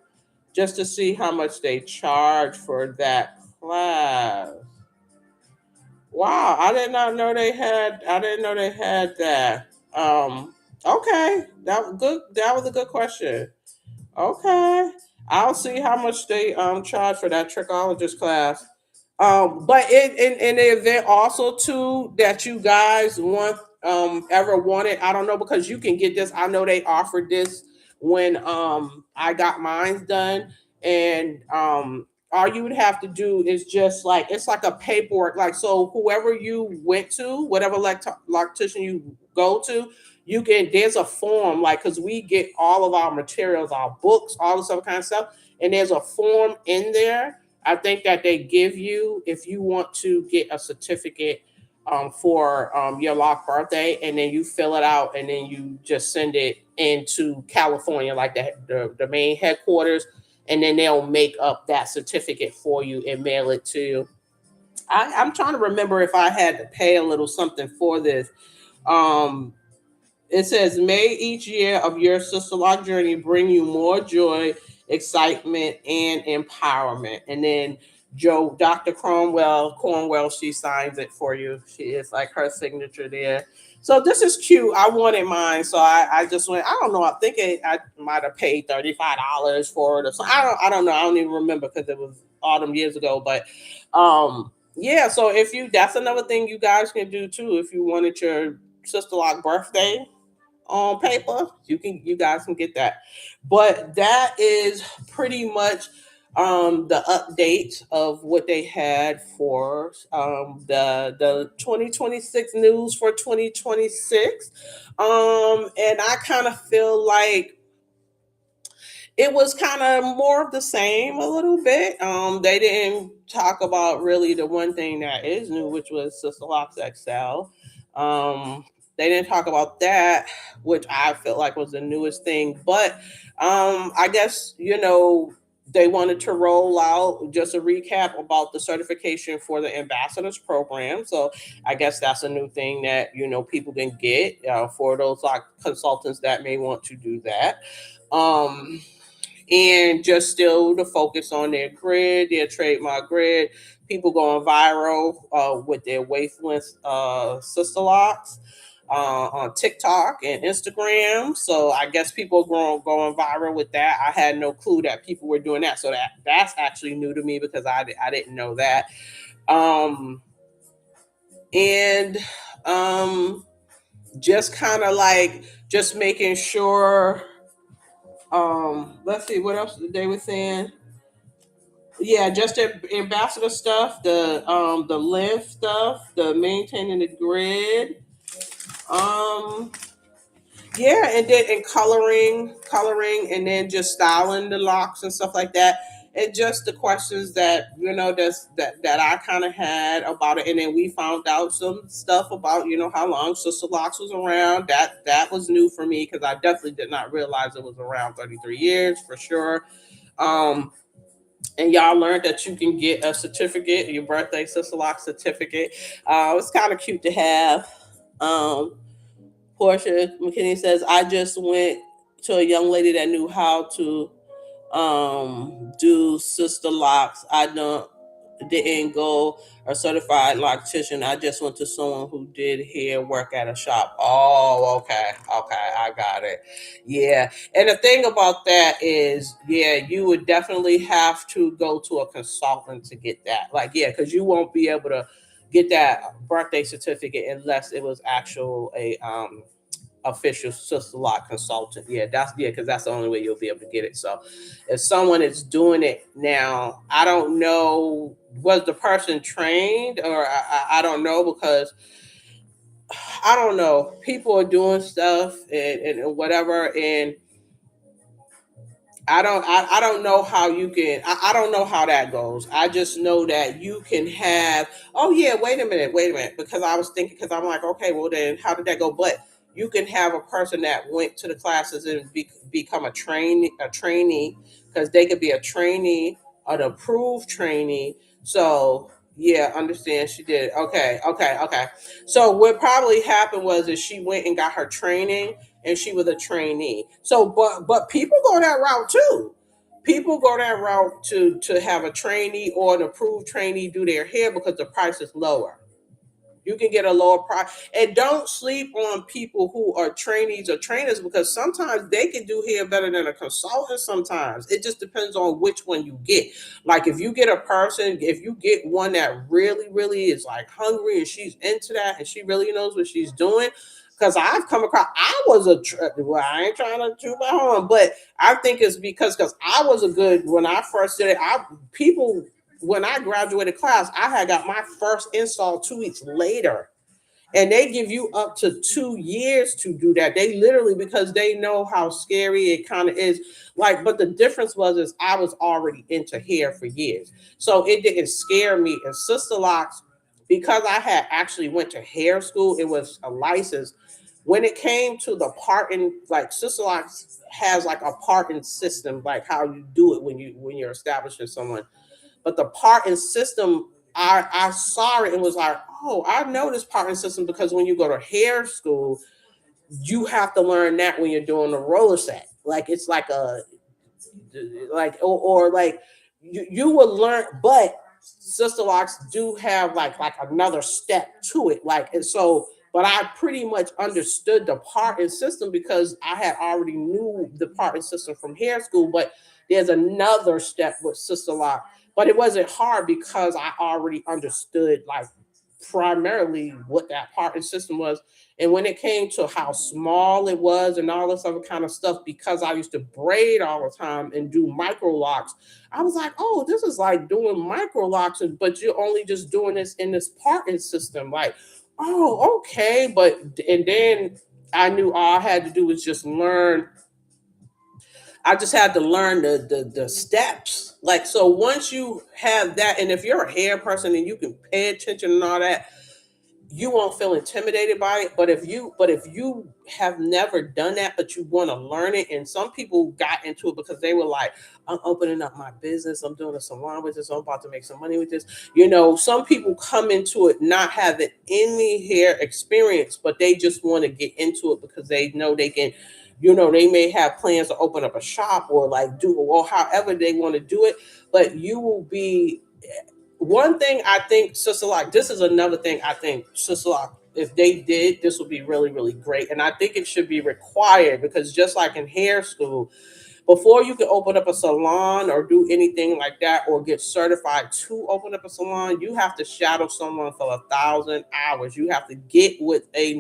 much they charge for that class. Wow, I did not know they had. I didn't know they had that. Okay, that was good. That was a good question. Okay, I'll see how much they charge for that trichologist class. But in the event also too that you guys want ever wanted, I don't know because you can get this. I know they offered this when I got mine done, and all you would have to do is just like it's like a paperwork. Like so, whoever you went to, whatever loctician you go to, you can. There's a form like because we get all of our materials, our books, all this other kind of stuff, and there's a form in there. I think that they give you if you want to get a certificate for your lock birthday, and then you fill it out, and then you just send it into California, like the main headquarters, and then they'll make up that certificate for you and mail it to you. I'm trying to remember if I had to pay a little something for this. Um, it says, may each year of your sister lock journey bring you more joy, excitement, and empowerment. And then Dr. Cornwell, she signs it for you. She is like her signature there. So this is cute. I wanted mine, so I just went. I don't know. I might have paid $35 for it or something. I don't know. I don't even remember because it was autumn years ago. But yeah. So if you, that's another thing you guys can do too. If you wanted your sister lock birthday on paper, you guys can get that. But that is pretty much the update of what they had for the 2026 news for 2026. And I kind of feel like it was kind of more of the same a little bit. They didn't talk about really the one thing that is new, which was Sisterlocks EXL. They didn't talk about that, which I felt like was the newest thing. But I guess they wanted to roll out just a recap about the certification for the ambassadors program. So I guess that's a new thing that people can get for those like consultants that may want to do that. And just still to focus on their grid, their trademark grid. People going viral with their waistless sister locks on TikTok and Instagram. So I guess people are going viral with that. I had no clue that people were doing that. So that's actually new to me because I didn't know that. And just kind of like just making sure. Let's see what else they were saying. Yeah, just the ambassador stuff, the length stuff, the maintaining the grid. Um, yeah, and then and coloring, and then just styling the locks and stuff like that. and just the questions that that I kind of had about it, and then we found out some stuff about how long Sister Locks was around. That was new for me because I definitely did not realize it was around 33 years for sure. Um, and y'all learned that you can get a certificate, your birthday Sister Lock certificate. It's kind of cute to have. Um, Portia McKinney says, I just went to a young lady that knew how to do sister locks. I don't didn't go a certified loctician. I just went to someone who did hair work at a shop. Oh, okay. Okay, I got it. Yeah. And the thing about that is, yeah, you would definitely have to go to a consultant to get that. Like, yeah, because you won't be able to get that birthday certificate unless it was actual a official sister lock consultant. Because that's the only way you'll be able to get it. So if someone is doing it now, I don't know, was the person trained, or I don't know, because I don't know, people are doing stuff and whatever, and I don't know how you can I don't know how that goes. I just know that you can have, oh yeah, wait a minute, because I was thinking, because I'm like, okay, well then how did that go? But you can have a person that went to the classes and become a trainee, because they could be a trainee, an approved trainee. So yeah, understand, she did. Okay, okay, okay. So what probably happened was that she went and got her training, and she was a trainee. So, but people go that route too. People go that route to have a trainee or an approved trainee do their hair because the price is lower. You can get a lower price. And don't sleep on people who are trainees or trainers, because sometimes they can do hair better than a consultant sometimes. It just depends on which one you get. Like if you get a person, if you get one that really, really is like hungry and she's into that and she really knows what she's doing. Because I've come across, I was well, I ain't trying to toot my horn, but I think it's because I was a good, when I first did it, people, when I graduated class, I had got my first install 2 weeks later. And they give you up to 2 years to do that. They literally, because they know how scary it kind of is. Like, but the difference was is I was already into hair for years. So it didn't scare me. And Sister Locks, because I had actually went to hair school, it was a license. When it came to the parting, like Sister Locks has like a parting system, like how you do it when you're establishing someone. But the parting system, I saw it and was like, oh, I know this parting system, because when you go to hair school, you have to learn that when you're doing the roller set. Like it's like a or like you will learn, but Sister Locks do have like another step to it. Like and so, but I pretty much understood the parting system because I had already knew the parting system from hair school. But there's another step with Sister Lock, but it wasn't hard because I already understood like primarily what that parting system was. And when it came to how small it was and all this other kind of stuff, because I used to braid all the time and do micro locks, I was like, oh, this is like doing micro locks, but you're only just doing this in this parting system. Like, oh, okay. But, and then I knew all I had to do was just learn. I just had to learn the steps. Like, so once you have that, and if you're a hair person and you can pay attention and all that, you won't feel intimidated by it. But if you have never done that, but you want to learn it, and some people got into it because they were like, I'm opening up my business, I'm doing a salon with this, I'm about to make some money with this. Some people come into it not having any hair experience, but they just want to get into it because they know they can. They may have plans to open up a shop or like do or however they want to do it, but you will be one thing. I think Sister Lock, this is another thing I think Sister Lock, if they did, this would be really, really great. And I think it should be required because just like in hair school, before you can open up a salon or do anything like that or get certified to open up a salon, you have to shadow someone for 1,000 hours. You have to get with a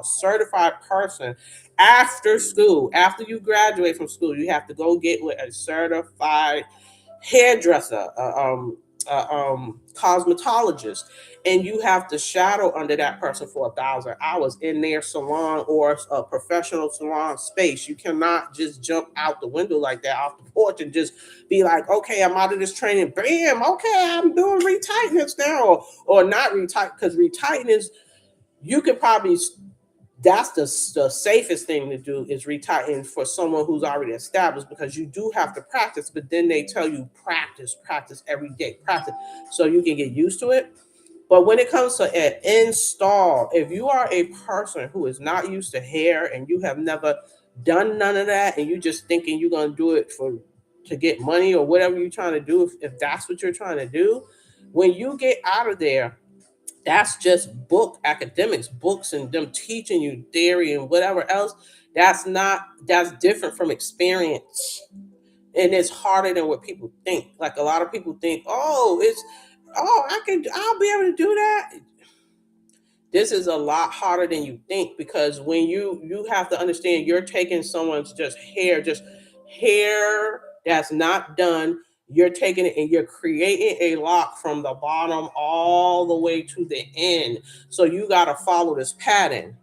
certified person after school. After you graduate from school, you have to go get with a certified hairdresser, cosmetologist, and you have to shadow under that person for 1,000 hours in their salon or a professional salon space. You cannot just jump out the window like that off the porch and just be like, okay, I'm out of this training, bam, okay, I'm doing retightness now, or not retight, because retightness, you could probably, that's the safest thing to do is retighten for someone who's already established, because you do have to practice, but then they tell you practice every day, practice, so you can get used to it. But when it comes to an install, if you are a person who is not used to hair and you have never done none of that, and you just thinking you're gonna do it for to get money or whatever you're trying to do, if that's what you're trying to do, when you get out of there, that's just book academics, books, and them teaching you theory and whatever else. That's not, that's different from experience. And it's harder than what people think. Like a lot of people think, oh, it's, oh, I'll be able to do that. This is a lot harder than you think, because when you have to understand, you're taking someone's just hair that's not done, you're taking it and you're creating a lock from the bottom all the way to the end, so you got to follow this pattern.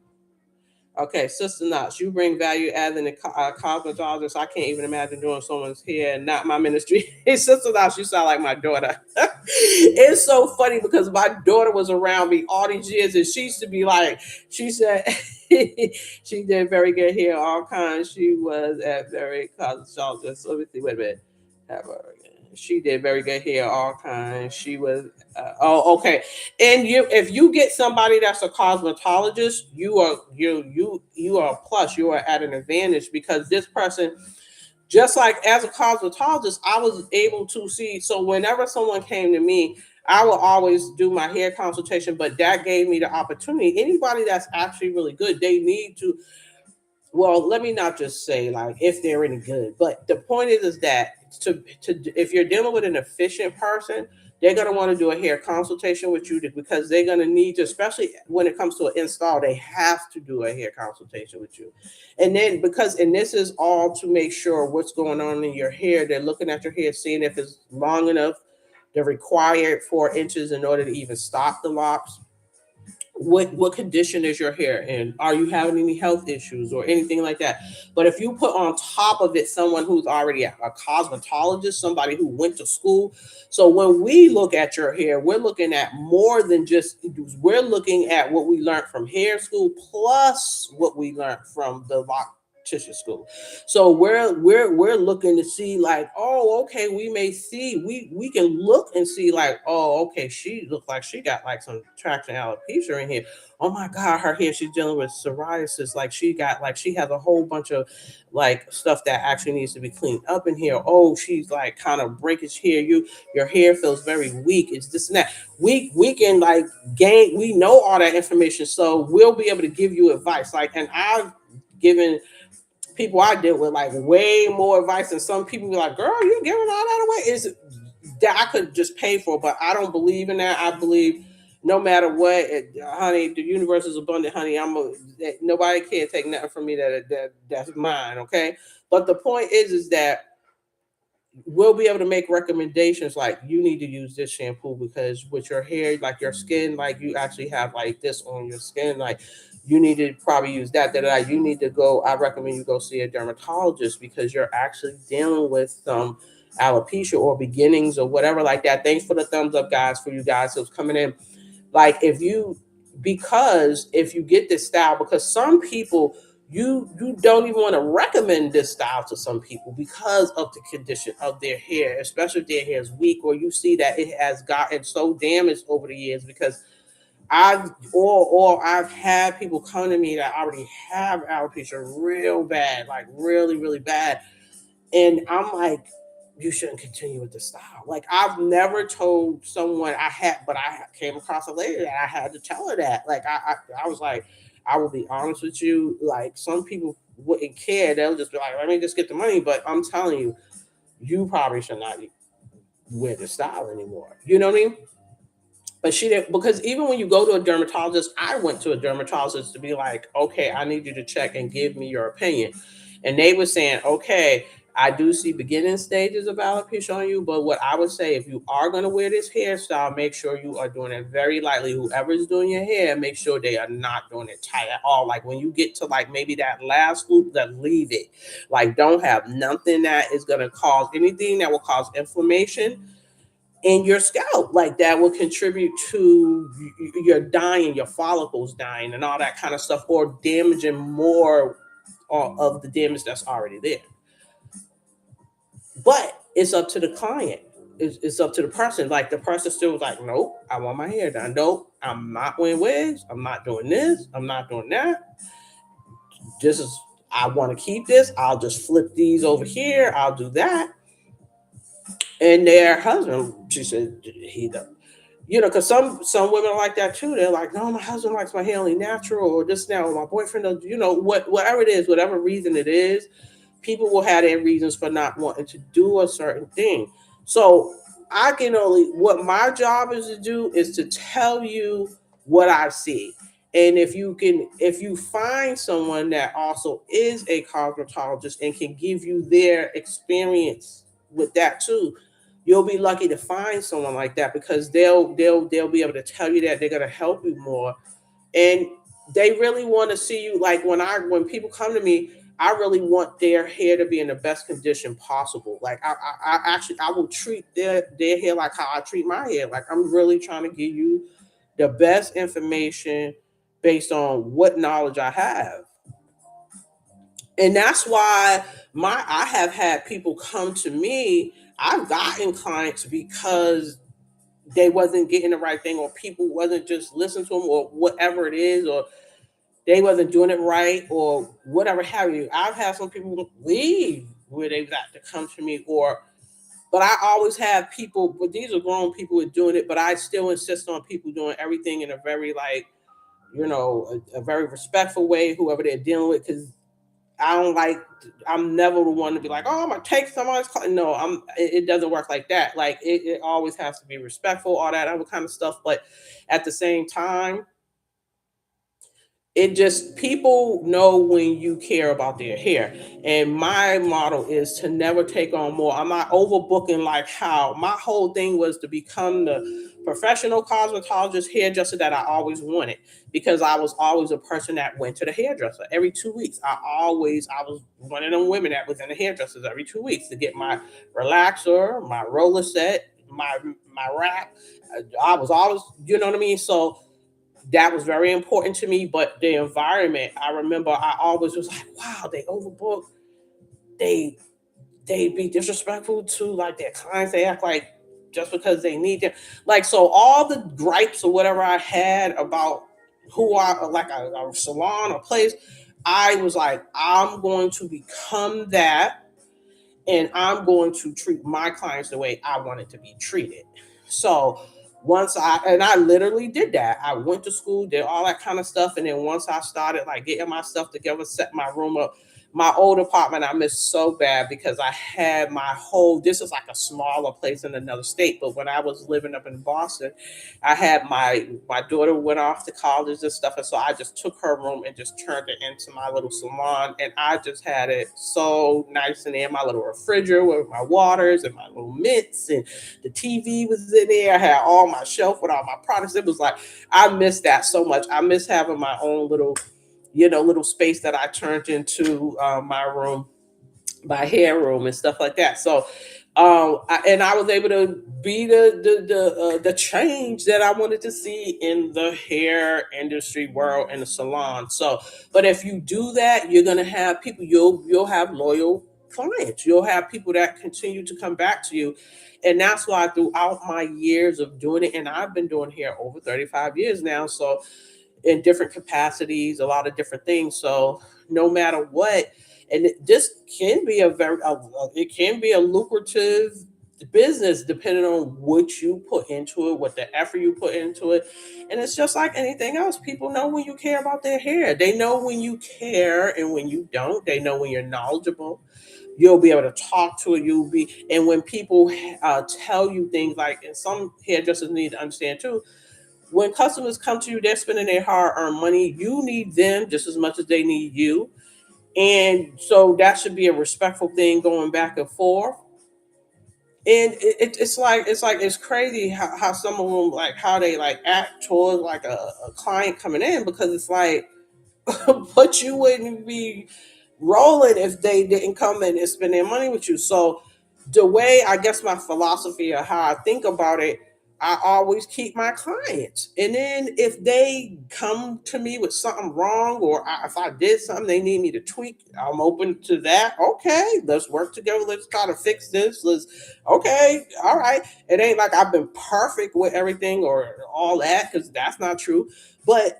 Okay, Sister Knox, you bring value as an cosmetologist. I can't even imagine doing someone's hair, not my ministry. Sister Knox, you sound like my daughter. It's so funny because my daughter was around me all these years, and she used to be like, she said, she did very good hair, all kinds. She was at very cosmetologist. Let me see, wait a minute. Have her again. She did very good hair, all kinds. She was, oh, okay. And you, if you get somebody that's a cosmetologist, you are a plus, you are at an advantage, because this person, just like as a cosmetologist, I was able to see, so whenever someone came to me, I will always do my hair consultation, but that gave me the opportunity. Anybody that's actually really good, they need to, well, let me not just say like if they're any good, but the point is that to if you're dealing with an efficient person, they're gonna want to do a hair consultation with you because they're gonna need to, especially when it comes to an install, they have to do a hair consultation with you. And then because, and this is all to make sure what's going on in your hair. They're looking at your hair, seeing if it's long enough, the required 4 inches in order to even stop the locks. What condition is your hair in? Are you having any health issues or anything like that? But if you put on top of it someone who's already a cosmetologist, somebody who went to school, so when we look at your hair, we're looking at more than just, we're looking at what we learned from hair school plus what we learned from the loctician school. So we're looking to see like, oh, okay, we may see, we can look and see like, oh, okay, she looked like she got like some traction alopecia in here. Oh my God, her hair, she's dealing with psoriasis. Like she got, like she has a whole bunch of like stuff that actually needs to be cleaned up in here. Oh, she's like kind of breakage here. Your hair feels very weak. It's this and that. We can like gain, we know all that information. So we'll be able to give you advice. Like, and I've given people I deal with like way more advice than some people be like, girl, you giving all that away. Is that I could just pay for, but I don't believe in that. I believe no matter what, honey, the universe is abundant, honey. Nobody can take nothing from me that's mine, okay? But the point is that we'll be able to make recommendations like you need to use this shampoo because with your hair, like your skin, like you actually have like this on your skin, like you need to probably use that. You need to go. I recommend you go see a dermatologist because you're actually dealing with some alopecia or beginnings or whatever like that. Thanks for the thumbs up, guys, for you guys who's coming in. Like if you, because if you get this style, because some people, you don't even want to recommend this style to some people because of the condition of their hair, especially if their hair is weak or you see that it has gotten so damaged over the years. Because I've had people come to me that already have alopecia real bad, like really, really bad. And I'm like, you shouldn't continue with the style. Like I've never told someone I had, but I came across a lady that I had to tell her that. Like I was like, I will be honest with you. Like some people wouldn't care. They'll just be like, let me just get the money. But I'm telling you, you probably should not wear the style anymore. You know what I mean? But she didn't, because even when you go to a dermatologist, I went to a dermatologist to be like, okay, I need you to check and give me your opinion. And they were saying, okay, I do see beginning stages of alopecia on you, but what I would say, if you are going to wear this hairstyle, make sure you are doing it very lightly. Whoever is doing your hair, make sure they are not doing it tight at all. Like when you get to like maybe that last loop, then leave it. Like don't have nothing that is going to cause anything that will cause inflammation in your scalp, like that will contribute to your dying, your follicles dying, and all that kind of stuff, or damaging more of the damage that's already there. But it's up to the client. It's up to the person. Like the person still was like, nope, I want my hair done. Nope, I'm not wearing wigs. I'm not doing this. I'm not doing that. This is, I want to keep this. I'll just flip these over here. I'll do that. And their husband, she said, he does. Because some women are like that too. They're like, no, my husband likes my hair only natural, or this now, or my boyfriend does, whatever it is, whatever reason it is, people will have their reasons for not wanting to do a certain thing. So I can only, what my job is to do is to tell you what I see. And if you find someone that also is a cosmetologist and can give you their experience with that too, you'll be lucky to find someone like that, because they'll be able to tell you that they're going to help you more. And they really want to see you, like when people come to me, I really want their hair to be in the best condition possible. Like I actually, I will treat their hair like how I treat my hair. Like I'm really trying to give you the best information based on what knowledge I have. And that's why I have had people come to me. I've gotten clients because they wasn't getting the right thing, or people wasn't just listening to them, or whatever it is, or they wasn't doing it right, or whatever have you. I've had some people leave where they got to come to me, but I always have people, but these are grown people who are doing it, but I still insist on people doing everything in a very like, a very respectful way, whoever they're dealing with, because I don't like. I'm never the one to be like, oh, I'm gonna take someone's. No, it doesn't work like that. Like it always has to be respectful, all that other kind of stuff. But at the same time, it just, people know when you care about their hair. And my model is to never take on more. I'm not overbooking, like how my whole thing was to become the professional cosmetologist hairdresser that I always wanted, because I was always a person that went to the hairdresser every 2 weeks. I was one of them women that was in the hairdressers every 2 weeks to get my relaxer, my roller set, my wrap. I was always, you know what I mean. So that was very important to me. But the environment, I remember I always was like, wow, they overbook. They they be disrespectful to like their clients. They act like just because they need them. Like, so all the gripes or whatever I had about who I like a salon or place, I was like, I'm going to become that, and I'm going to treat my clients the way I wanted to be treated. So I literally did that. I went to school, did all that kind of stuff, and then once I started like getting my stuff together, set my room up. My old apartment I missed so bad, because I had my whole, this is like a smaller place in another state, but when I was living up in Boston, I had my daughter went off to college and stuff, and so I just took her room and just turned it into my little salon, and I just had it so nice in there. My little refrigerator with my waters and my little mints, and the TV was in there. I had all my shelf with all my products. It was like, I miss that so much. I miss having my own little, little space that I turned into my room, my hair room and stuff like that. So and I was able to be the change that I wanted to see in the hair industry world and the salon. So, but if you do that, you're gonna have people. You'll have loyal clients. You'll have people that continue to come back to you. And that's why throughout my years of doing it, and I've been doing hair over 35 years now, so in different capacities, a lot of different things. So no matter what, and this can be it can be a lucrative business depending on what you put into it, what the effort you put into it. And it's just like anything else. People know when you care about their hair. They know when you care and when you don't. They know when you're knowledgeable. You'll be able to talk to it. And when people tell you things like, and some hairdressers need to understand too, when customers come to you, they're spending their hard earned money. You need them just as much as they need you. And so that should be a respectful thing going back and forth. And it's crazy how some of them like how they like act towards like a client coming in, because it's like but you wouldn't be rolling if they didn't come in and spend their money with you. So the way I guess my philosophy or how I think about it, I always keep my clients. And then if they come to me with something wrong, or if I did something they need me to tweak, I'm open to that. Okay, let's work together. Let's try to fix this. Let's okay, all right. It ain't like I've been perfect with everything or all that, because that's not true. But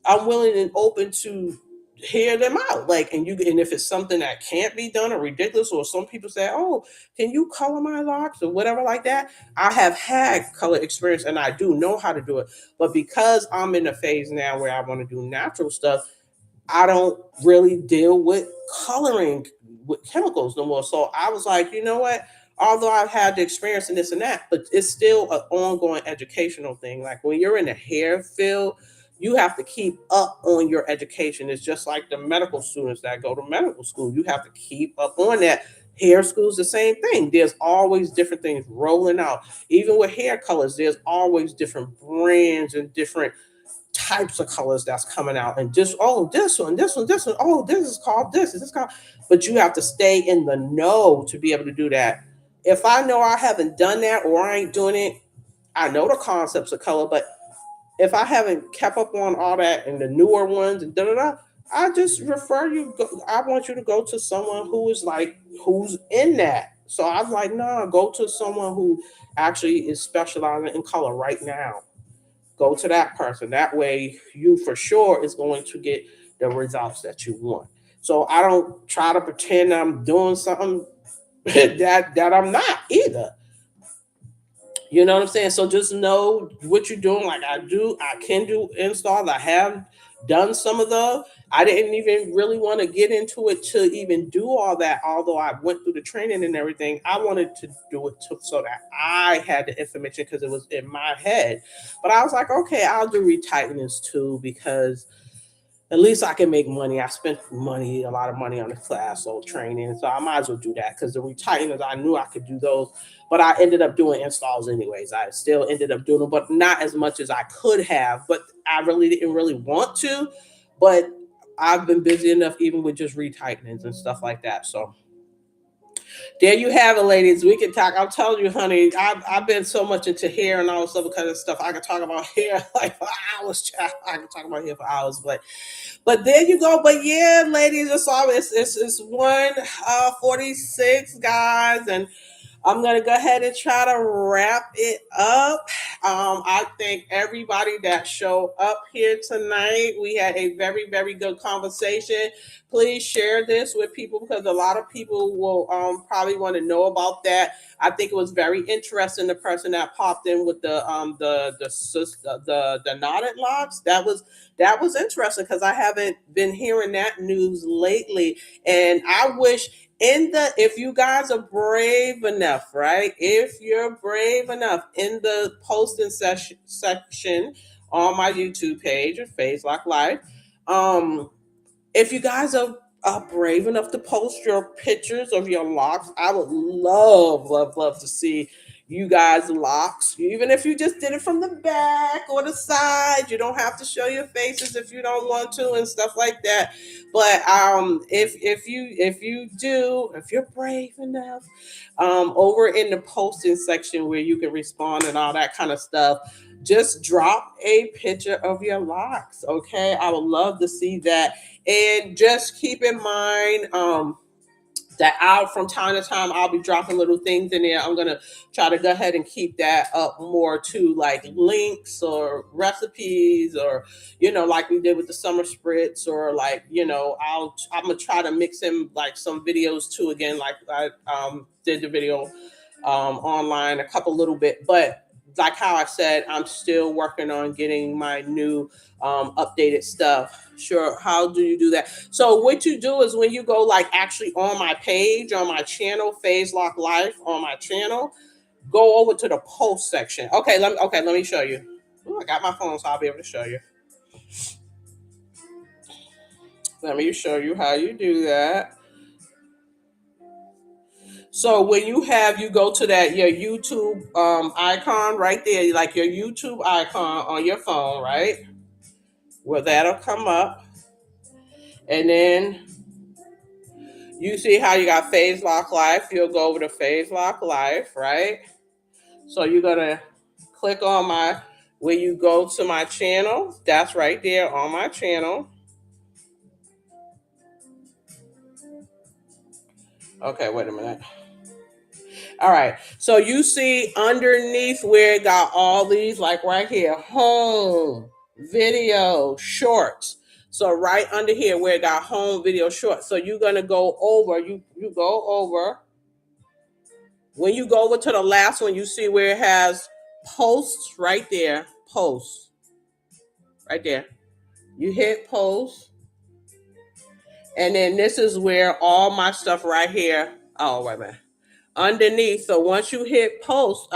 I'm willing and open to hear them out. Like, and if it's something that can't be done or ridiculous, or some people say, "Oh, can you color my locks?" or whatever like that. I have had color experience and I do know how to do it. But because I'm in a phase now where I want to do natural stuff, I don't really deal with coloring with chemicals no more. So I was like, you know what? Although I've had the experience in this and that, but it's still an ongoing educational thing. Like when you're in the hair field, you have to keep up on your education. It's just like the medical students that go to medical school. You have to keep up on that. Hair school's the same thing. There's always different things rolling out. Even with hair colors, there's always different brands and different types of colors that's coming out, and just this one, oh, this is called this, is this called, but you have to stay in the know to be able to do that. If I know I haven't done that or I ain't doing it, I know the concepts of color, but if I haven't kept up on all that and the newer ones and da da da, I just refer you. I want you to go to someone who is like who's in that. So I'm like, no, go to someone who actually is specializing in color right now. Go to that person. That way, you for sure is going to get the results that you want. So I don't try to pretend I'm doing something that I'm not either. You know what I'm saying? So just know what you're doing. Like I do, I can do installs. I have done some of those. I didn't even really want to get into it to even do all that. Although I went through the training and everything, I wanted to do it so that I had the information because it was in my head. But I was like, okay, I'll do retightenings too, because at least I can make money. I spent money, a lot of money on the class or training, so I might as well do that because the retighteners, I knew I could do those, but I ended up doing installs anyways. I still ended up doing them, but not as much as I could have. But I really didn't really want to, but I've been busy enough even with just retightenings and stuff like that. So there you have it, ladies. We can talk. I'm telling you, honey, I've been so much into hair and all this other kind of stuff. I could talk about hair like for hours, child. I could talk about hair for hours, but there you go. But yeah, ladies, it's all it's 1:46, guys, and I'm gonna go ahead and try to wrap it up. I thank everybody that showed up here tonight. We had a very, very good conversation. Please share this with people because a lot of people will probably want to know about that. I think it was very interesting. The person that popped in with the knotted locks, that was interesting because I haven't been hearing that news lately, and I wish in the if you guys are brave enough, right? If you're brave enough in the posting section on my YouTube page or Phase Lock Life, um, if you guys are brave enough to post your pictures of your locks, I would love, love, love to see you guys' locks. Even if you just did it from the back or the side, you don't have to show your faces if you don't want to and stuff like that. But if you're brave enough, over in the posting section where you can respond and all that kind of stuff, just drop a picture of your locks. Okay, I would love to see that. And just keep in mind that I'll from time to time I'll be dropping little things in there. I'm gonna try to go ahead and keep that up more to like links or recipes or like we did with the summer spritz or like I'm gonna try to mix in like some videos too again like I did the video online a couple little bit, but like how I said, I'm still working on getting my new updated stuff. Sure, how do you do that? So what you do is when you go like actually on my page, on my channel, Phase Lock Life on my channel, go over to the post section. Okay, let me show you. Ooh, I got my phone, so I'll be able to show you. Let me show you how you do that. So when you go to that your YouTube icon right there, like your YouTube icon on your phone, right? Well, that'll come up, and then you see how you got Phase Lock Life. You'll go over to Phase Lock Life, right? So you're gonna click on where you go to my channel. That's right there on my channel. Okay, wait a minute. All right. So you see underneath where it got all these, like right here, home, video, shorts. So right under here where it got home, video, shorts. So you're gonna go over, you go over. When you go over to the last one, you see where it has posts right there. Posts. Right there. You hit post. And then this is where all my stuff right here. Oh, wait a minute. Underneath. So once you hit post,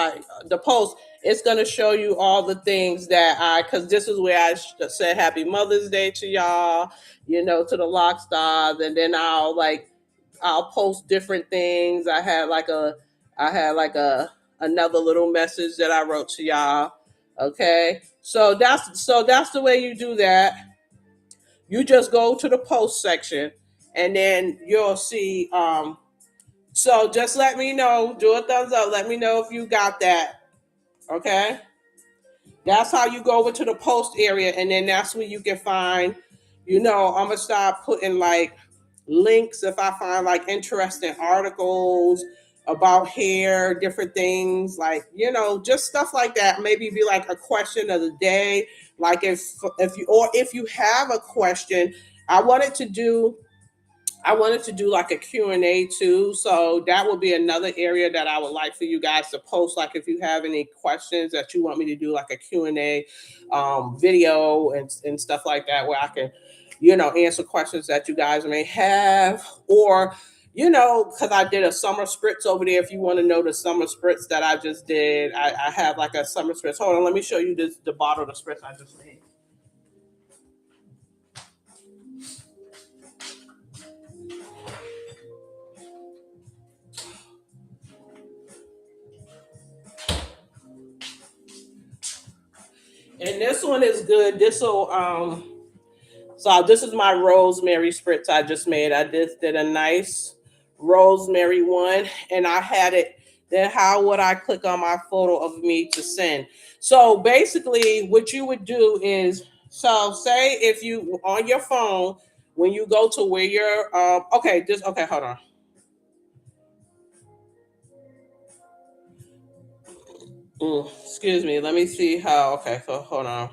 the post, it's going to show you all the things that because this is where I said Happy Mother's Day to y'all, to the LockStarz. And then I'll post different things. I had another little message that I wrote to y'all. Okay. So that's the way you do that. You just go to the post section and then you'll see so just let me know, do a thumbs up, let me know if you got that. Okay. That's how you go over to the post area, and then that's where you can find, I'm gonna start putting like links if I find like interesting articles about hair, different things, like just stuff like that. Maybe be like a question of the day, like if you have a question. I wanted to do like a Q&A too. So that would be another area that I would like for you guys to post. Like if you have any questions that you want me to do like a Q&A video and stuff like that, where I can, answer questions that you guys may have, or, because I did a summer spritz over there. If you want to know the summer spritz that I just did, I have like a summer spritz. Hold on, let me show you the bottle of the spritz I just made. And this one is good. This is my rosemary spritz I just made. I just did a nice rosemary one, and I had it. Then how would I click on my photo of me to send? So basically, what you would do is, so say if you on your phone, when you go to where you're, okay, hold on. Excuse me. Let me see how. Okay, so hold on.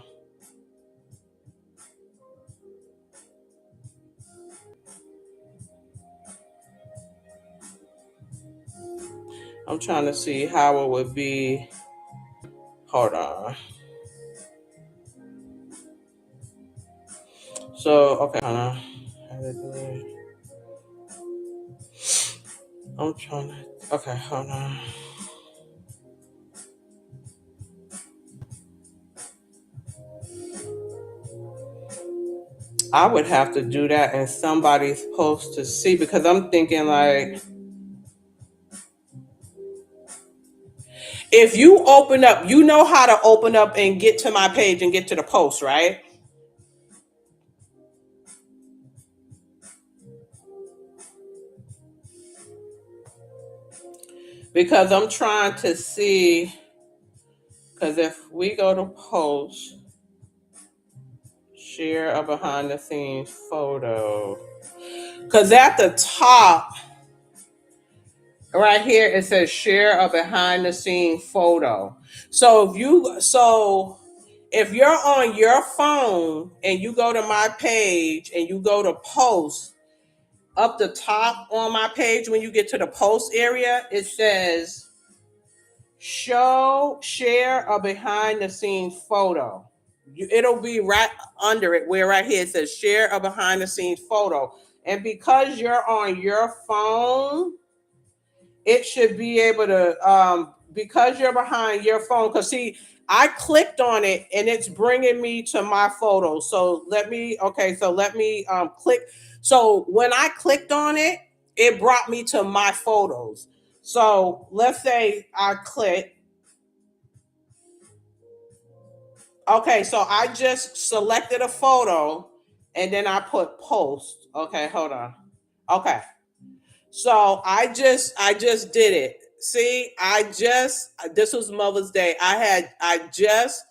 I'm trying to see how it would be. Hold on. So, okay, hold on. I'm trying to. Okay, hold on. I would have to do that and somebody's supposed to see, because I'm thinking like, if you open up, you know how to open up and get to my page and get to the post, right? Because I'm trying to see, because if we go to post, share a behind the scenes photo, because at the top right here it says share a behind the scene photo. So if you're on your phone and you go to my page and you go to post, up the top on my page, when you get to the post area, it says share a behind the scenes photo. It'll be right under it, where right here it says share a behind the scenes photo. And because you're on your phone, it should be able to, because you're behind your phone, because see, I clicked on it and it's bringing me to my photos. So let me, okay, so let me click. So when I clicked on it, it brought me to my photos. So let's say I click. Okay, so I just selected a photo and then I put post. Okay, hold on. Okay. So I just did it. See, this was Mother's Day. I just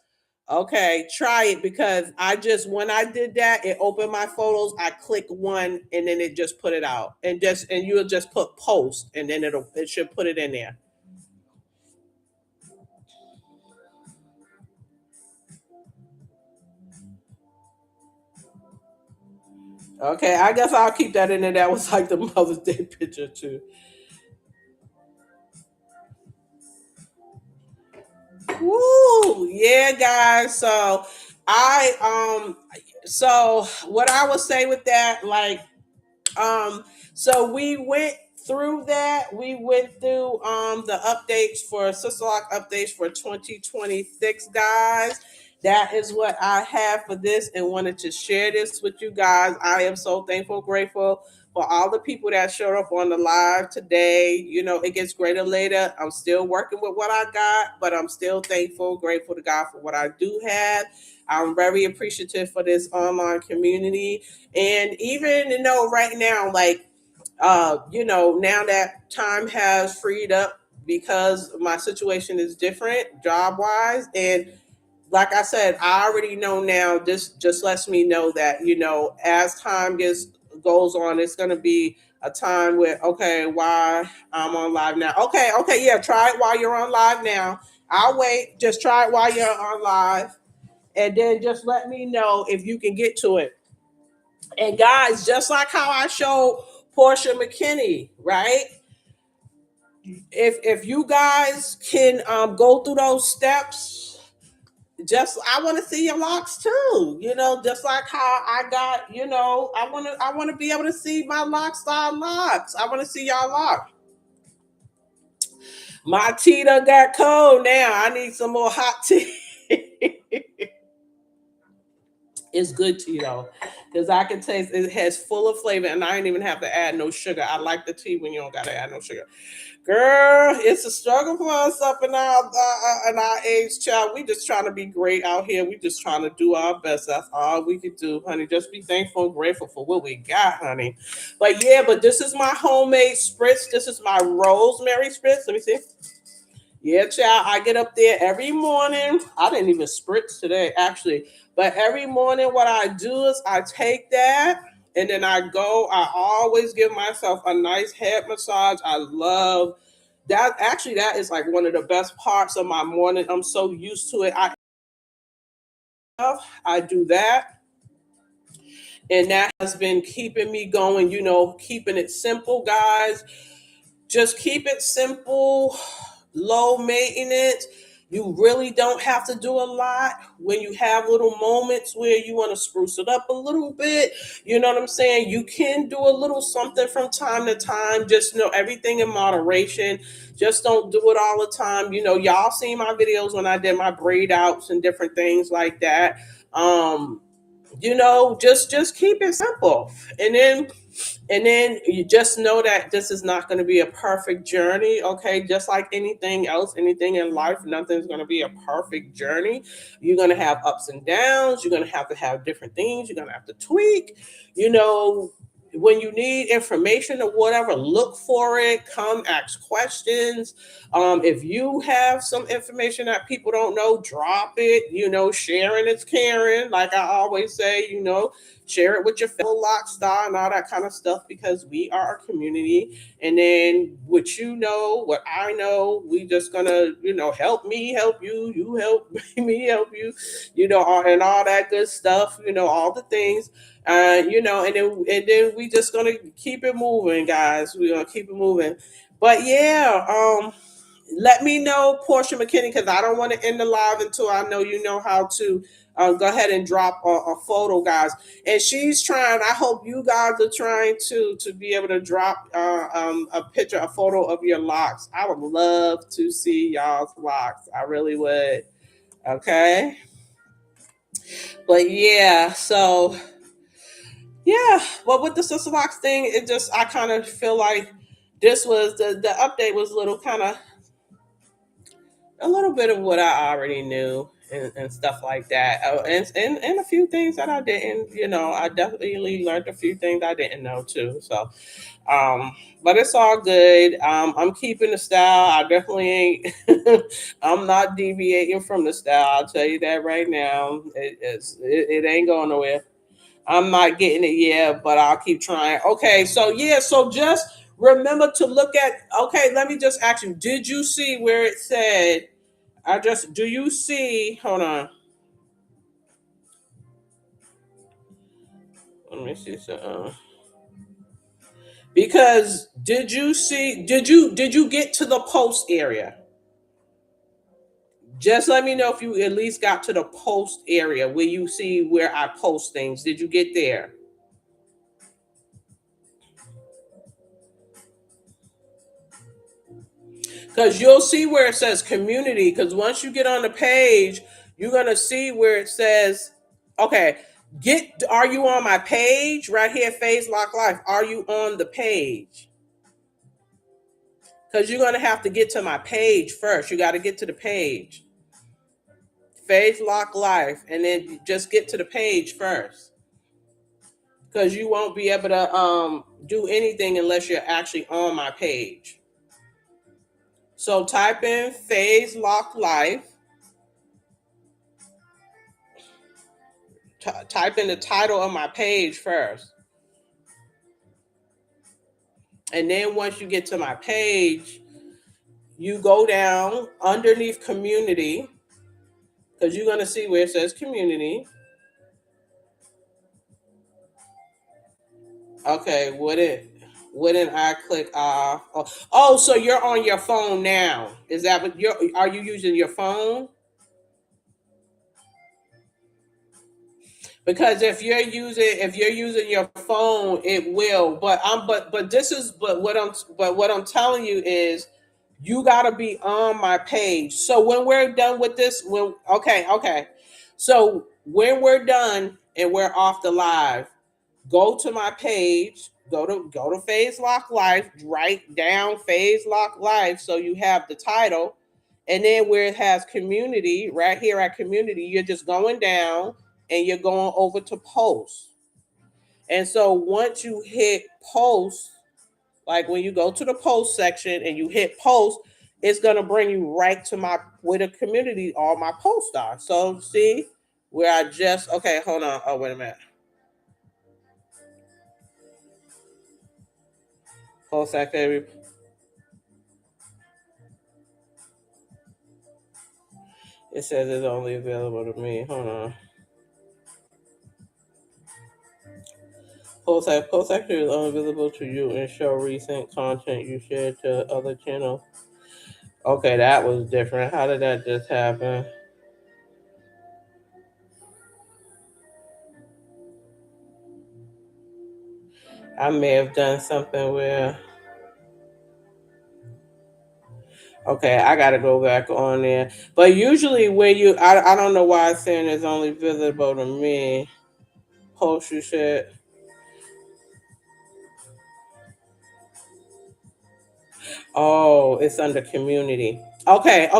okay, try it because I just when I did that, it opened my photos. I click one and then it just put it out. And you'll just put post and then it should put it in there. Okay, I guess I'll keep that in there. That was like the Mother's Day picture too. Woo! Yeah, guys. So what I would say with that, like so we went through that. We went through the updates for Sisterlock updates for 2026, guys. That is what I have for this and wanted to share this with you guys. I am so thankful, grateful for all the people that showed up on the live today. You know, it gets greater later. I'm still working with what I got, but I'm still thankful, grateful to God for what I do have. I'm very appreciative for this online community. And even, right now, like, now that time has freed up because my situation is different job wise. And like I said, I already know now. This just lets me know that as time goes on, it's gonna be a time where okay, why I'm on live now? Okay, okay, yeah, try it while you're on live now. I'll wait. Just try it while you're on live, and then just let me know if you can get to it. And guys, just like how I showed Portia McKinney, right? If you guys can go through those steps, just I want to see your locks too. Just like how I got. I want to be able to see my LockStarz locks. I want to see y'all locks. My tea done got cold now. I need some more hot tea. It's good tea though, because I can taste it has full of flavor, and I ain't even have to add no sugar. I like the tea when you don't gotta add no sugar. Girl, it's a struggle for us up in our age, child. We just trying to be great out here. We just trying to do our best. That's all we can do, honey. Just be thankful and grateful for what we got, honey. But yeah, but this is my homemade spritz. This is my rosemary spritz. Let me see. Yeah, child. I get up there every morning. I didn't even spritz today, actually. But every morning, what I do is I take that and then I go. I always give myself a nice head massage. I love that. Actually, that is like one of the best parts of my morning. I'm so used to it. I do that. And that has been keeping me going, keeping it simple, guys. Just keep it simple, low maintenance. You really don't have to do a lot when you have little moments where you want to spruce it up a little bit. You know what I'm saying? You can do a little something from time to time. Just know everything in moderation. Just don't do it all the time. Y'all seen my videos when I did my braid outs and different things like that. Just keep it simple. And then you just know that this is not going to be a perfect journey, okay? Just like anything else, anything in life, nothing's going to be a perfect journey. You're going to have ups and downs. You're going to have different things. You're going to have to tweak. You know, when you need information or whatever, look for it. Come ask questions. If you have some information that people don't know, drop it. Sharing is caring. Like I always say, share it with your fellow lock star and all that kind of stuff because we are a community. And then what I know, we just gonna, help me, help you, you help me, help you, and all that good stuff, all the things. And then we just gonna keep it moving, guys. We're gonna keep it moving. But yeah, let me know, Portia McKinney, because I don't want to end the live until I know you know how to go ahead and drop a photo, guys. And she's trying. I hope you guys are trying to be able to drop a picture, a photo of your locks. I would love to see y'all's locks. I really would. Okay. But yeah, so yeah, well, with the Sister Locks thing, it just I kind of feel like this was the update was a little kind of a little bit of what I already knew and stuff like that, and a few things that I didn't. You know, I definitely learned a few things I didn't know too. So, but it's all good. I'm keeping the style. I definitely ain't. I'm not deviating from the style. I'll tell you that right now. It ain't going nowhere. I'm not getting it yet, but I'll keep trying. Okay, so yeah, so just remember to look at. Okay, let me just ask you: did you see where it said? I just do you see? Hold on. Let me see. So, because did you see? Did you get to the post area? Just let me know if you at least got to the post area where you see where I post things. Did you get there? Because you'll see where it says community. Because once you get on the page, you're gonna see where it says, okay, are you on my page right here, Phase Lock Life? Are you on the page? Because you're gonna have to get to my page first. You got to get to the page, Phase Lock Life, and then just get to the page first. Because you won't be able to do anything unless you're actually on my page. So type in Phase Lock Life. Type in the title of my page first. And then once you get to my page, you go down underneath community because you're going to see where it says community. Okay, wouldn't I click off? Oh, so you're on your phone now. Is that what are you using your phone? Because if you're using your phone, it will. But this is but what I'm telling you is you gotta be on my page. So when we're done with this, okay. So when we're done and we're off the live, go to my page, go to Phase Lock Life, write down Phase Lock Life so you have the title. And then where it has community, right here at community, you're just going down and you're going over to post. And so once you hit post, like when you go to the post section and you hit post, it's gonna bring you right to my with a community, all my posts are. So see where I just okay, hold on. Oh, wait a minute. Post activity. It says it's only available to me. Hold on. Post activity is only visible to you and show recent content you shared to other channels. Okay, that was different. How did that just happen? I may have done something where okay, I gotta go back on there. But usually when I don't know why it's saying it's only visible to me. Post you said. Oh, it's under community. Okay.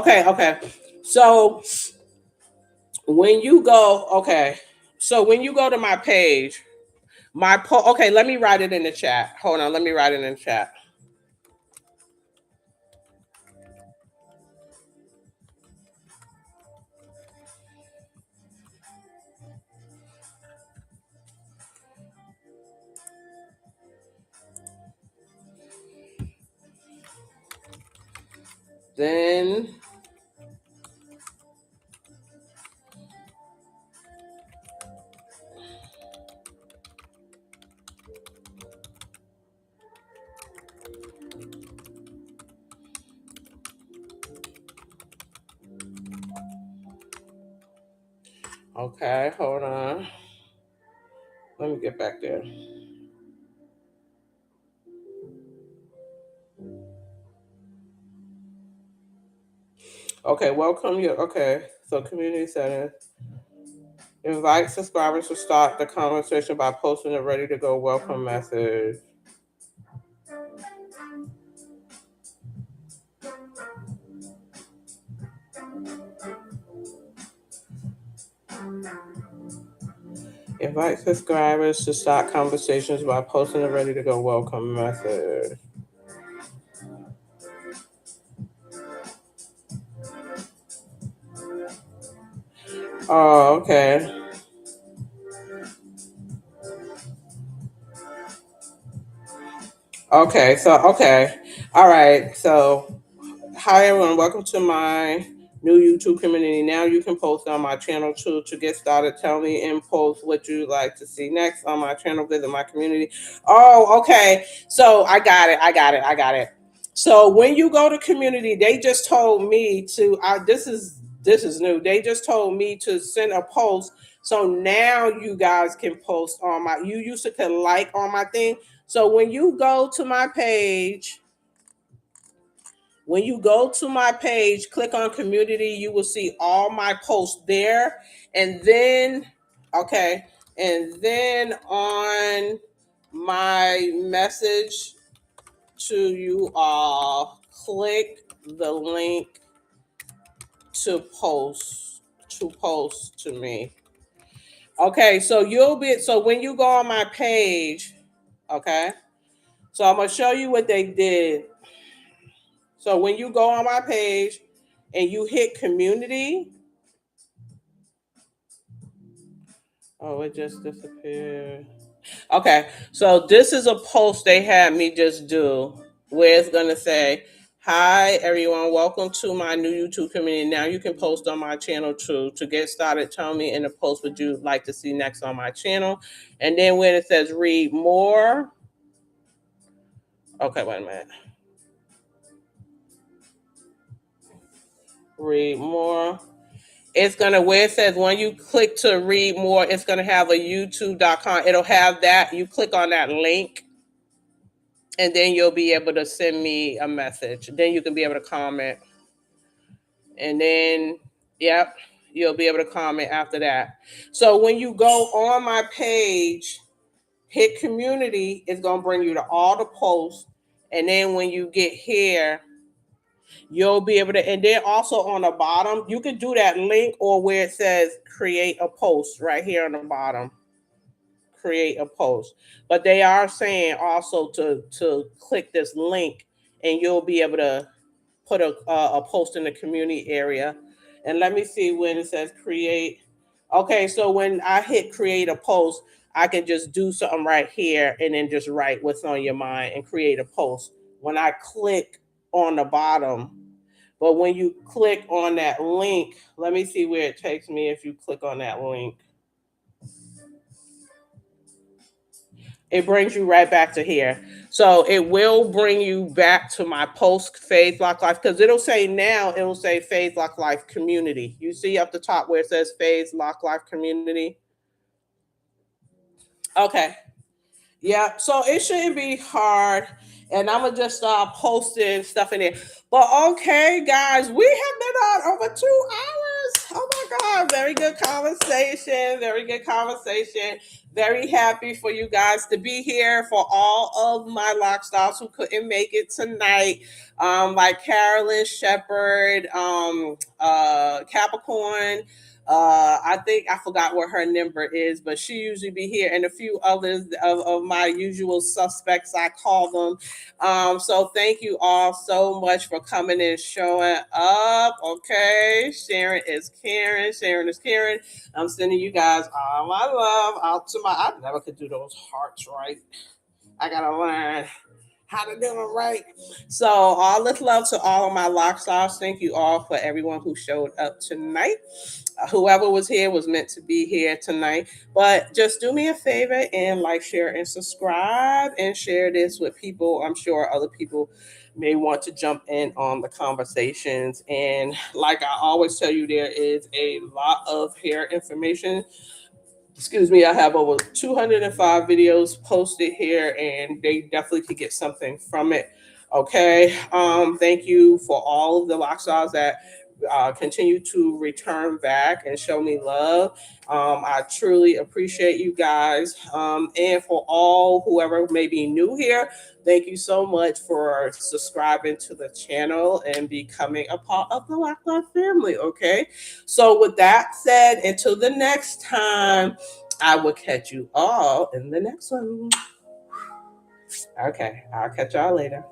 So when you go, okay. So when you go to my page, okay, let me write it in the chat. Hold on, let me write it in the chat. Then okay, hold on. Let me get back there. Okay, welcome you. Okay, so community settings. Invite subscribers to start the conversation by posting a ready to go welcome message. Invite subscribers to start conversations by posting a ready to go welcome message. Oh, okay. Okay. All right. So hi everyone, welcome to my new YouTube community. Now you can post on my channel too. To get started, tell me in post what you'd like to see next on my channel. Visit my community. Oh, okay. So I got it. So when you go to community, they just told me to. This is new. They just told me to send a post. So now you guys can post on my. You used to could like on my thing. So when you go to my page, click on community, you will see all my posts there. And then, okay, and then on my message to you all, click the link to post to me. Okay, so when you go on my page, okay, so I'm gonna show you what they did. So when you go on my page and you hit community, oh, it just disappeared. Okay, so this is a post they had me just do where it's gonna say, "Hi everyone, welcome to my new YouTube community. Now you can post on my channel too. To get started, tell me in the post what you'd like to see next on my channel." And then when it says read more, okay, wait a minute. Read more. It's gonna where it says when you click to read more, it's gonna have a youtube.com. It'll have that. You click on that link and then you'll be able to send me a message. Then you can be able to comment. And then yep, you'll be able to comment after that. So when you go on my page, hit community, it's gonna bring you to all the posts. And then when you get here, you'll be able to, and then also on the bottom, you can do that link or where it says create a post right here on the bottom. Create a post. But they are saying also to click this link and you'll be able to put a post in the community area. And let me see when it says create. Okay, so when I hit create a post, I can just do something right here and then just write what's on your mind and create a post. When I click on the bottom, but when you click on that link, let me see where it takes me if you click on that link. It brings you right back to here. So it will bring you back to my post Faith Lock Life because it'll say now, it will say Faith Lock Life Community. You see up the top where it says Faith Lock Life Community? Okay. Yeah, so it shouldn't be hard. And I'm gonna just start posting stuff in there. But okay, guys, we have been on over 2 hours. Oh my god, very good conversation. Very good conversation. Very happy for you guys to be here. For all of my lock stars who couldn't make it tonight, like Carolyn Shepherd, Capricorn. I think I forgot what her number is, but she usually be here, and a few others of my usual suspects, I call them. So thank you all so much for coming and showing up. Okay, Sharon is Karen. Sharon is Karen. I'm sending you guys all my love out to my. I never could do those hearts right. I gotta learn how to do them right. So all this love to all of my lock stars. Thank you all for everyone who showed up tonight. Whoever was here was meant to be here tonight. But just do me a favor and like, share, and subscribe and share this with people. I'm sure other people may want to jump in on the conversations. And like I always tell you, there is a lot of hair information. Excuse me, I have over 205 videos posted here, and they definitely could get something from it. Okay. Thank you for all of the lock stars that continue to return back and show me love. I truly appreciate you guys. And for all whoever may be new here, thank you so much for subscribing to the channel and becoming a part of the LockStarz family. Okay. So, with that said, until the next time, I will catch you all in the next one. Okay. I'll catch y'all later.